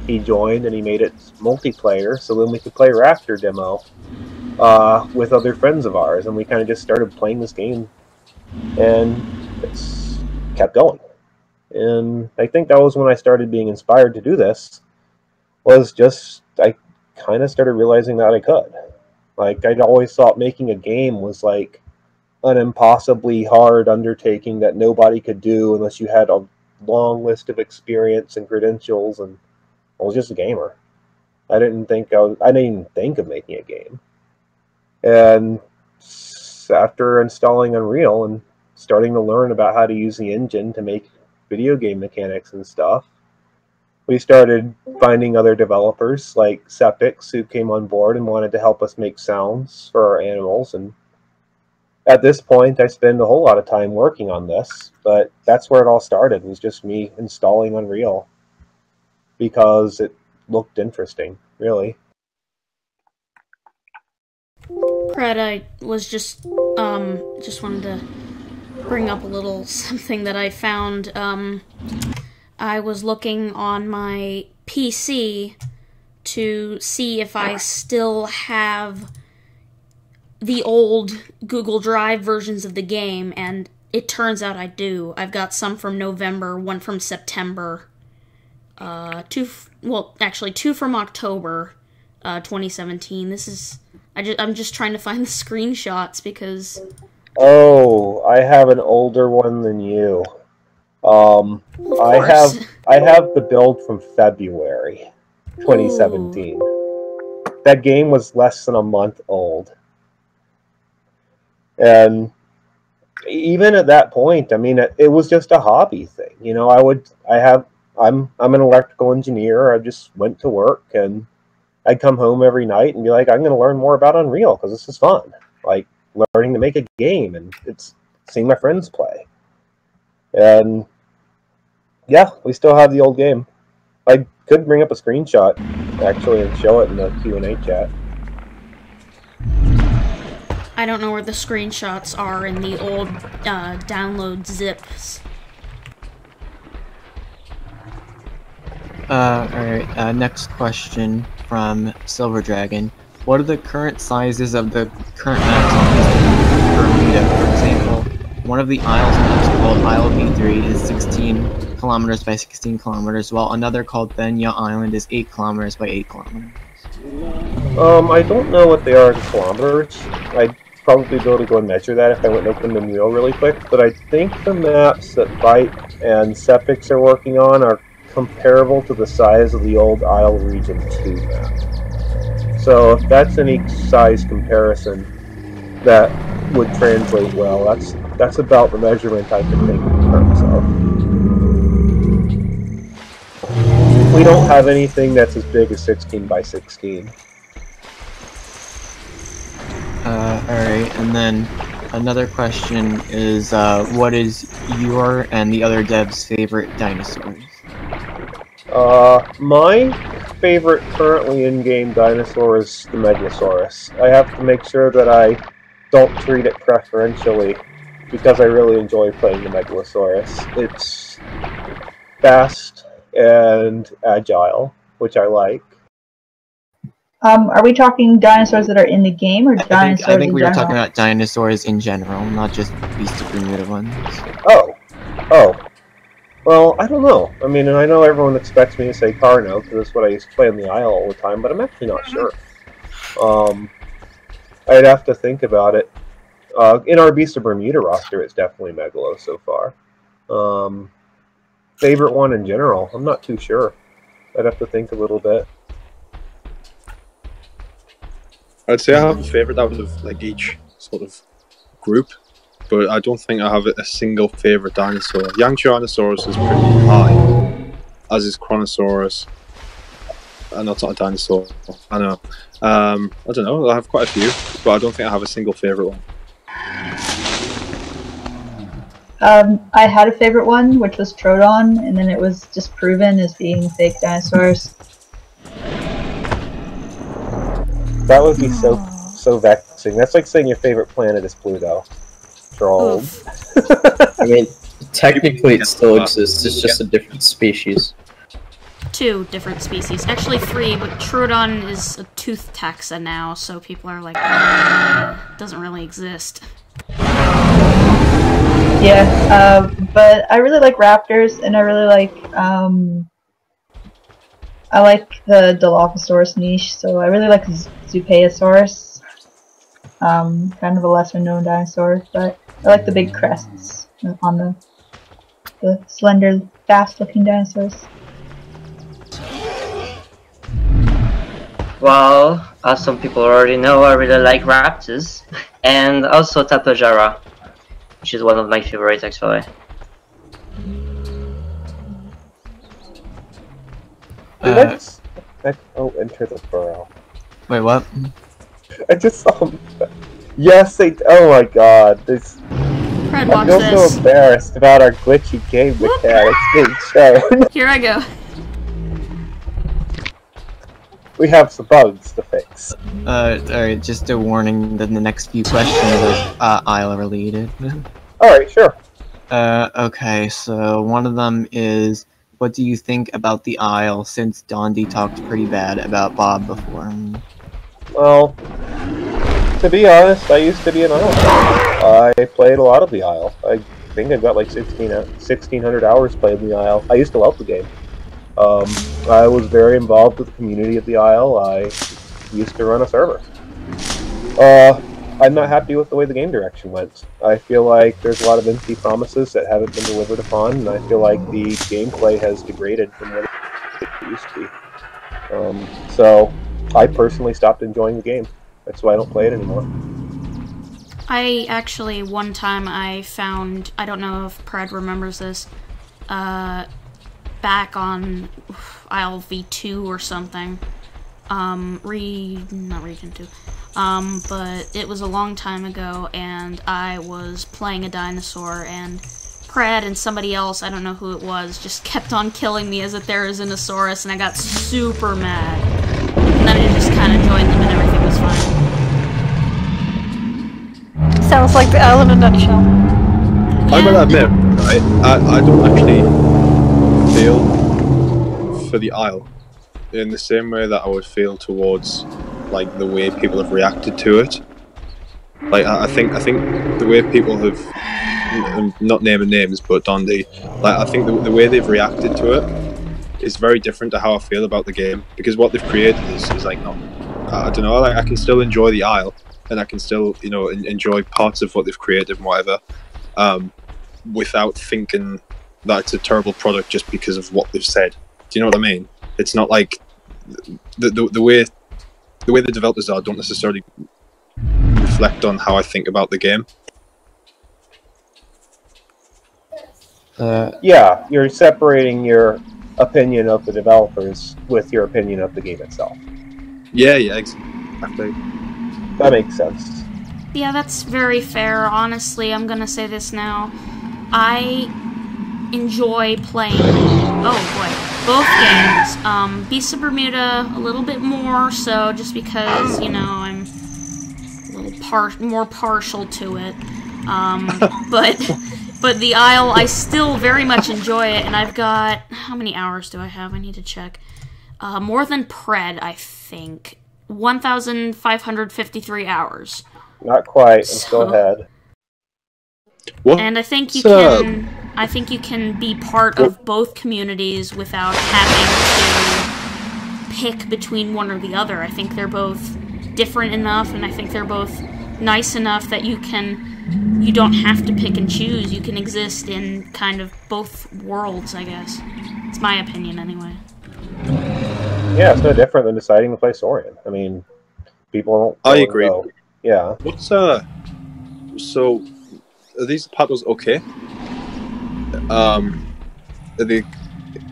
he joined, and he made it multiplayer, so then we could play Raptor Demo with other friends of ours, and we kind of just started playing this game, and it's kept going. And I think that was when I started being inspired to do this, was just, I kind of started realizing that I could. Like, I'd always thought making a game was like an impossibly hard undertaking that nobody could do unless you had a long list of experience and credentials, and I was just a gamer. I didn't even think of making a game. And after installing Unreal and starting to learn about how to use the engine to make video game mechanics and stuff, we started finding other developers like Sepix who came on board and wanted to help us make sounds for our animals. And at this point, I spend a whole lot of time working on this, but that's where it all started, was just me installing Unreal because it looked interesting, really. Brad, I was just wanted to bring up a little something that I found. I was looking on my PC to see if I still have the old Google Drive versions of the game, and it turns out I do. I've got some from November, one from September, two from October 2017. I'm just trying to find the screenshots because... Oh, I have an older one than you. I have the build from February 2017. Ooh. That game was less than a month old. And even at that point, I mean, it was just a hobby thing. You know, I'm an electrical engineer. I just went to work, and I'd come home every night and be like, I'm going to learn more about Unreal because this is fun. Like, learning to make a game, and it's seeing my friends play. And yeah, we still have the old game. I could bring up a screenshot, actually, and show it in the QnA chat. I don't know where the screenshots are in the old download zips. Alright, next question from Silver Dragon. What are the current sizes of the current maps on Bermuda? For example, one of the Isles maps called Isle B3 is 16 kilometers by 16 kilometers, while another called Benya Island is 8 kilometers by 8 kilometers. I don't know what they are in kilometers. I'd probably be able to go and measure that if I went and opened the wheel really quick, but I think the maps that Byte and Sepix are working on are comparable to the size of the old Isle Region 2 map. So if that's any size comparison, that would translate well. That's about the measurement I can think in terms of. We don't have anything that's as big as 16 by 16. Alright, and then another question is, what is your and the other devs' favorite dinosaurs? My favorite currently in-game dinosaur is the Megalosaurus. I have to make sure that I don't treat it preferentially, because I really enjoy playing the Megalosaurus. It's fast and agile, which I like. Are we talking dinosaurs that are in the game, or dinosaurs I think in we were general? talking about dinosaurs in general, not just Beast of Bermuda ones. Oh. Well, I don't know. I mean, and I know everyone expects me to say Carno, because that's what I used to play on the Isle all the time, but I'm actually not sure. I'd have to think about it. In our Beast of Bermuda roster, it's definitely Megalo so far. Favorite one in general, I'm not too sure. I'd have to think a little bit. I'd say I have a favourite out of like each sort of group, but I don't think I have a single favourite dinosaur. Tyrannosaurus is pretty high, as is Chronosaurus. That's not a dinosaur. I know. I don't know. I have quite a few, but I don't think I have a single favourite one. I had a favorite one, which was Troodon, and then it was disproven as being fake dinosaurs. That would be so vexing. That's like saying your favorite planet is Pluto. Troll. I mean, technically it still exists, it's just a different species. 2 different species. Actually 3, but Troodon is a tooth taxa now, so people are like, doesn't really exist. Yeah, but I really like raptors, and I really like, I like the Dilophosaurus niche, so I really like Zupaeosaurus. Kind of a lesser known dinosaur, but I like the big crests on the slender, fast looking dinosaurs. Well, as some people already know, I really like raptors, and also Tapajara, which is one of my favorites actually. Enter the burrow. Wait, what? I just saw him. Yes, oh my god. Fred, I feel so embarrassed about our glitchy game mechanics being shown. Here I go. We have some bugs to fix. Alright, just a warning that the next few questions are Isle related. Alright, sure. Okay, so one of them is, what do you think about the Isle, since Dondi talked pretty bad about Bob before? Well, to be honest, I used to be an Isle player. I played a lot of the Isle. I think I've got like 1,600 hours played in the Isle. I used to love the game. I was very involved with the community of the Isle. I used to run a server. I'm not happy with the way the game direction went. I feel like there's a lot of empty promises that haven't been delivered upon, and I feel like the gameplay has degraded from what it used to be. So, I personally stopped enjoying the game. That's why I don't play it anymore. I actually, one time I found, I don't know if Pred remembers this, back on Isle V2 or something, not Region 2, but it was a long time ago, and I was playing a dinosaur, and Pred and somebody else, I don't know who it was, just kept on killing me as a Therizinosaurus, and I got super mad. And then I just kind of joined them, and everything was fine. Sounds like the Isle in a nutshell. I will admit, I don't actually feel for the Isle in the same way that I would feel towards like the way people have reacted to it. Like I think the way people have not naming names, but Dondi, like I think the way they've reacted to it is very different to how I feel about the game, because what they've created is like not, I don't know, like I can still enjoy the Isle, and I can still, you know, enjoy parts of what they've created and whatever, without thinking that it's a terrible product just because of what they've said. Do you know what I mean? It's not like the way the developers are don't necessarily reflect on how I think about the game. Yeah, you're separating your opinion of the developers with your opinion of the game itself. Yeah, exactly. That makes sense. Yeah, that's very fair. Honestly, I'm gonna say this now. I enjoy playing, both games. Beasts of Bermuda a little bit more so, just because, you know, I'm a little more partial to it. But the Isle, I still very much enjoy it, and I've got, how many hours do I have? I need to check. More than Pred, I think. 1,553 hours. Not quite. I'm still ahead. What? And I think you can be part of both communities without having to pick between one or the other. I think they're both different enough, and I think they're both nice enough that you don't have to pick and choose. You can exist in kind of both worlds, I guess. It's my opinion, anyway. Yeah, it's no different than deciding to play Saurian. I mean, people don't... I agree. Yeah. What's, so, are these paddles okay? Are they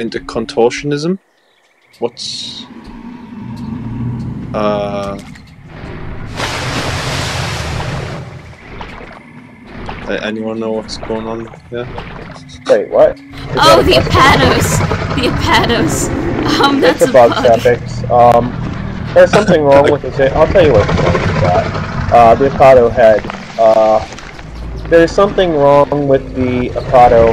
into contortionism? What's... anyone know what's going on here? Wait, what? Oh, the Apados! The Apados. That's it's a bug, Sepix. There's something wrong with it. I'll tell you what's wrong with that. The Apado head. There's something wrong with the Apado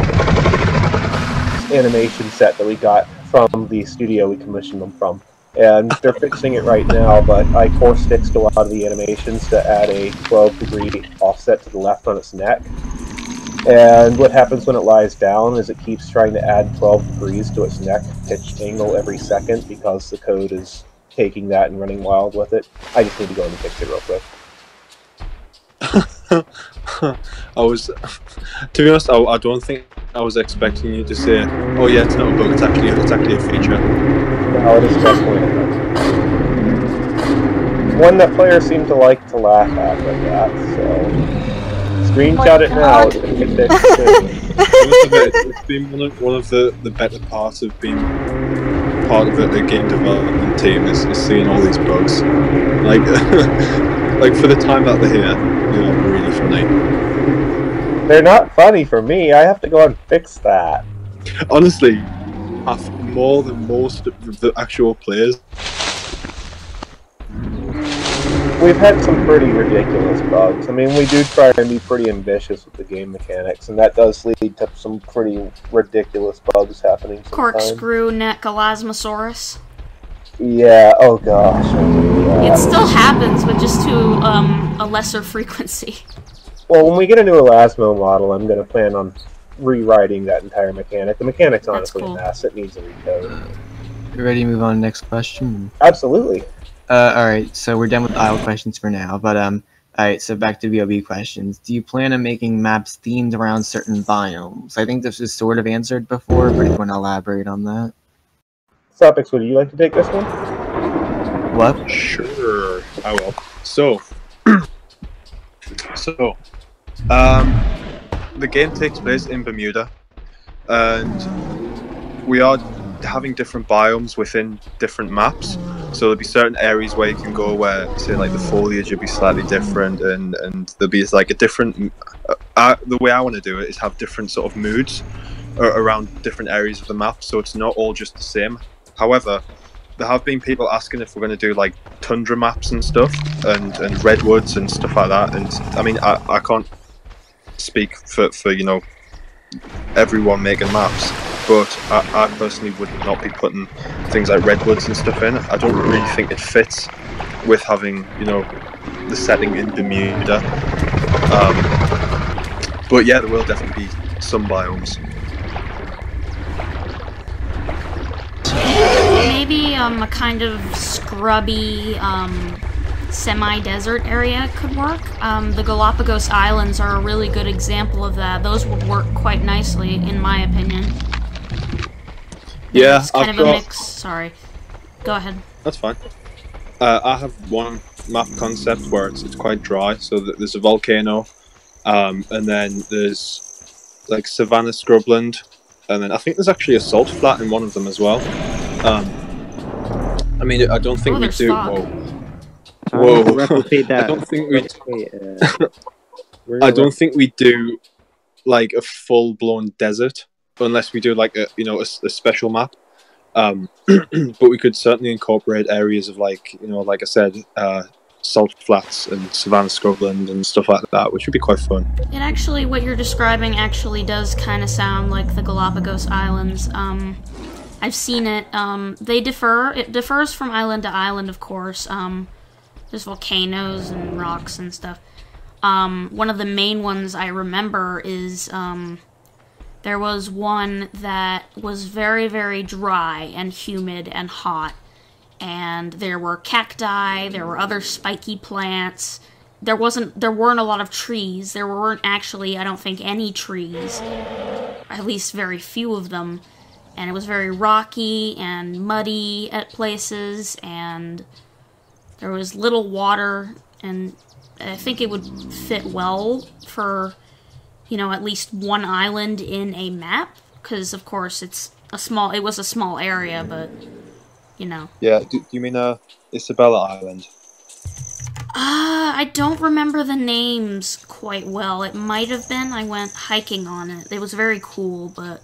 animation set that we got from the studio we commissioned them from. And they're fixing it right now, but I force fixed a lot of the animations to add a 12-degree offset to the left on its neck. And what happens when it lies down is it keeps trying to add 12 degrees to its neck pitch angle every second because the code is taking that and running wild with it. I just need to go in and fix it real quick. To be honest, I don't think I was expecting you to say, oh yeah, it's not a bug, it's actually a feature. No, it is definitely a bug. One that players seem to like to laugh at like that, so... Screenshot it now, it's going to get fixed soon. It's been one of the better parts of being part of the game development team is seeing all these bugs. Like, like for the time that they're here, they're really funny. They're not funny for me, I have to go and fix that. Honestly, I've more than most of the actual players. We've had some pretty ridiculous bugs. I mean, we do try and be pretty ambitious with the game mechanics, and that does lead to some pretty ridiculous bugs happening sometimes. Corkscrew neck Elasmosaurus. Yeah, oh gosh. It still happens, but just to a lesser frequency. Well, when we get a new Elasmo model, I'm going to plan on rewriting that entire mechanic. The mechanic's honestly a mess. It needs a recode. You ready to move on to the next question? Absolutely. Alright, so we're done with Isle questions for now, but alright, so back to BOB questions. Do you plan on making maps themed around certain biomes? I think this was sort of answered before, but if you want to elaborate on that. Sopix, would you like to take this one? What? Sure, I will. So, the game takes place in Bermuda, and we are having different biomes within different maps. So there'll be certain areas where you can go where, say, like the foliage will be slightly different, and there'll be like a different. The way I want to do it is have different sort of moods around different areas of the map, so it's not all just the same. However, there have been people asking if we're going to do like Tundra Maps and stuff, and redwoods and stuff like that. And I mean, I can't speak for everyone making maps, but I personally would not be putting things like redwoods and stuff in. I don't really think it fits with having the setting in Bermuda. But yeah, there will definitely be some biomes. Maybe a kind of scrubby, semi-desert area could work. The Galapagos Islands are a really good example of that. Those would work quite nicely, in my opinion. Yeah, it's kind of a mix. Sorry, go ahead. That's fine. I have one map concept where it's quite dry, so that there's a volcano, and then there's like savanna scrubland, and then I think there's actually a salt flat in one of them as well. I mean, I don't think we do. Whoa. Replicate that. I don't think we. I don't think we do like a full-blown desert unless we do like a a special map. But we could certainly incorporate areas of like I said, salt flats and savanna scrubland and stuff like that, which would be quite fun. It actually, what you're describing actually does kind of sound like the Galapagos Islands. I've seen it. They differ. It differs from island to island, of course. There's volcanoes and rocks and stuff. One of the main ones I remember is there was one that was very, very dry and humid and hot. And there were cacti, there were other spiky plants. There weren't a lot of trees. There weren't actually, I don't think, any trees. At least very few of them. And it was very rocky and muddy at places, and there was little water, and I think it would fit well for, at least one island in a map, because of course it was a small area, but, Yeah, do you mean Isabella Island? I don't remember the names quite well. It might have been. I went hiking on it. It was very cool, but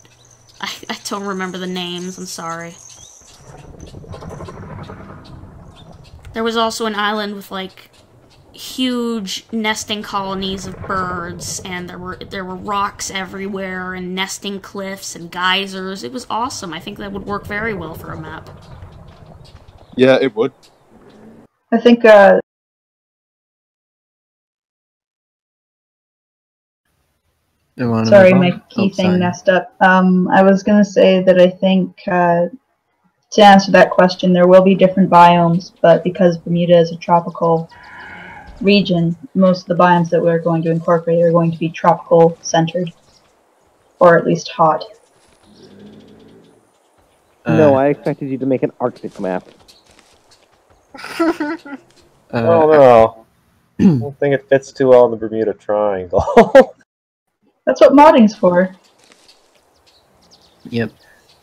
I don't remember the names, I'm sorry. There was also an island with, like, huge nesting colonies of birds, and there were rocks everywhere, and nesting cliffs, and geysers. It was awesome. I think that would work very well for a map. Yeah, it would. I think, sorry, my key thing messed up. I was going to say that I think, to answer that question, there will be different biomes, but because Bermuda is a tropical region, most of the biomes that we're going to incorporate are going to be tropical centered, or at least hot. No, I expected you to make an Arctic map. Oh no. I don't think it fits too well in the Bermuda Triangle. That's what modding's for. Yep.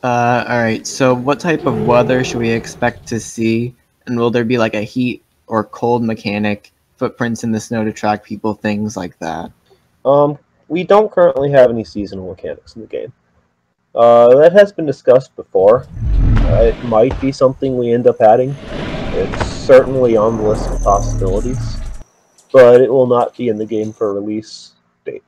Alright, so what type of weather should we expect to see? And will there be like a heat or cold mechanic, footprints in the snow to track people, things like that? We don't currently have any seasonal mechanics in the game. That has been discussed before. It might be something we end up adding. It's certainly on the list of possibilities, but it will not be in the game for release date.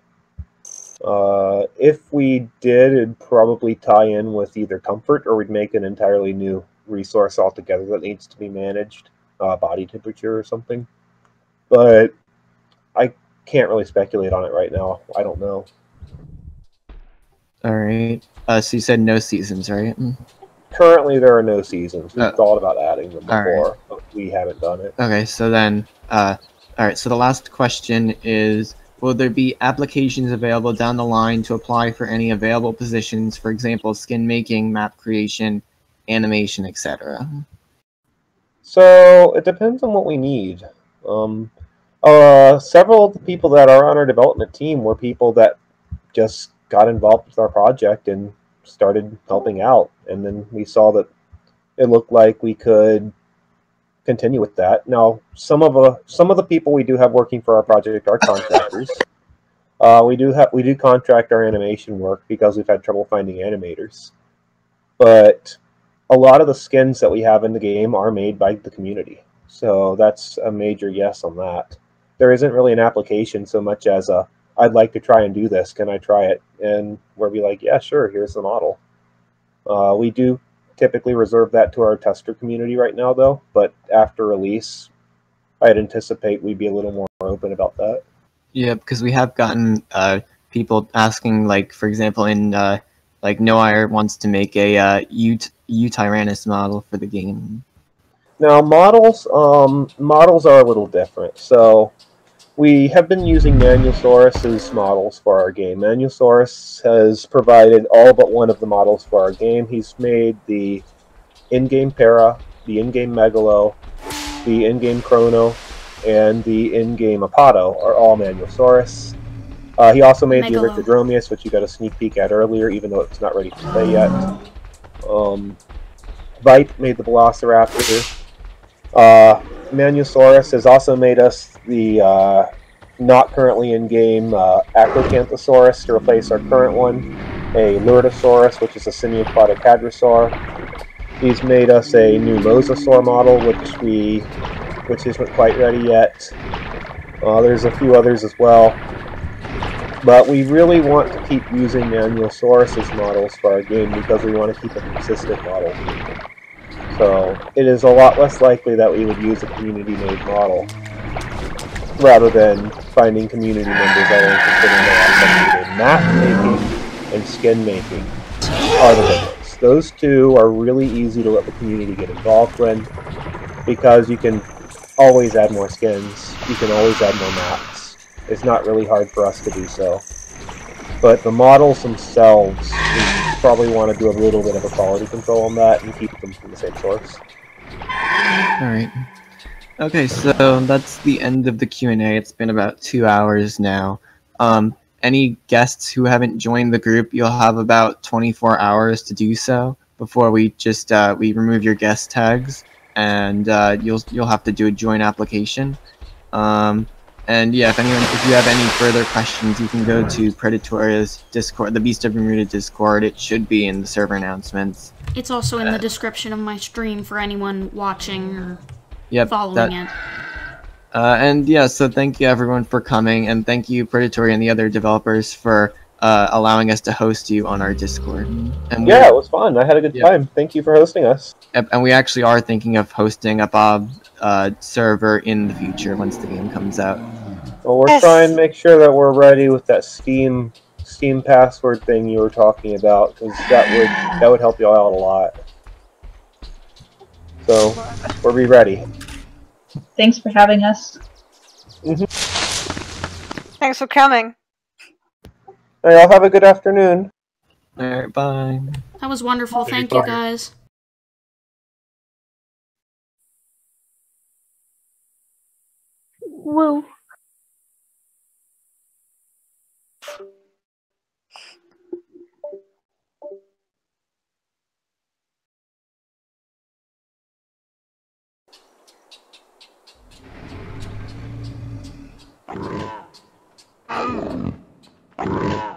If we did, it'd probably tie in with either comfort, or we'd make an entirely new resource altogether that needs to be managed, body temperature or something. But I can't really speculate on it right now. I don't know. Alright. So you said no seasons, right? Currently, there are no seasons. We've thought about adding them before, but we haven't done it. Okay, so then, alright, so the last question is, will there be applications available down the line to apply for any available positions, for example, skin making, map creation, animation, etc.? So, it depends on what we need. Several of the people that are on our development team were people that just got involved with our project and started helping out, and then we saw that it looked like we could continue with that. Now, some of the people we do have working for our project are contractors. We do contract our animation work because we've had trouble finding animators. But a lot of the skins that we have in the game are made by the community, so that's a major yes on that. There isn't really an application so much as a, I'd like to try and do this, can I try it? And we'll be like, yeah, sure, here's the model. We do typically reserve that to our tester community right now, though, but after release, I'd anticipate we'd be a little more open about that. Yeah, because we have gotten people asking, like, for example, in like Noire wants to make a U-Tyrannus model for the game. Now, models are a little different. So, we have been using Manusaurus's models for our game. Manusaurus has provided all but one of the models for our game. He's made the in-game Para, the in-game Megalo, the in-game Chrono, and the in-game Apado are all Manusaurus. He also made the Erythodromius, which you got a sneak peek at earlier, even though it's not ready to play yet. Vipe made the Velociraptor. Manusaurus has also made us the not currently in-game Acrocanthosaurus to replace our current one, a Lurdosaurus, which is a semi-aquatic hadrosaur. He's made us a new Mosasaur model, which isn't quite ready yet. There's a few others as well. But we really want to keep using Manusaurus's models for our game because we want to keep a consistent model. So it is a lot less likely that we would use a community-made model rather than finding community members that are interested in map making and skin making are the difference. Those two are really easy to let the community get involved in because you can always add more skins, you can always add more maps. It's not really hard for us to do so. But the models themselves, we probably want to do a little bit of a quality control on that and keep them from the same source. Alright. Okay, so that's the end of the Q&A. It's been about 2 hours now. Any guests who haven't joined the group, you'll have about 24 hours to do so before we just we remove your guest tags, and you'll have to do a join application. And yeah, if you have any further questions, you can go to Predatoria's Discord, the Beast of Bermuda Discord. It should be in the server announcements. It's also in the description of my stream for anyone watching or following it. And yeah, so thank you everyone for coming, and thank you Predatoria and the other developers for allowing us to host you on our Discord. And yeah, it was fun. I had a good time. Thank you for hosting us. Yep, and we actually are thinking of hosting a Bob server in the future once the game comes out. Well, we're trying to make sure that we're ready with that Steam password thing you were talking about, because that would help you out a lot. So we'll be ready. Thanks for having us. Thanks for coming. Hey, y'all have a good afternoon. Alright, bye. That was wonderful. Thank you, guys. Woo. Mm-hmm.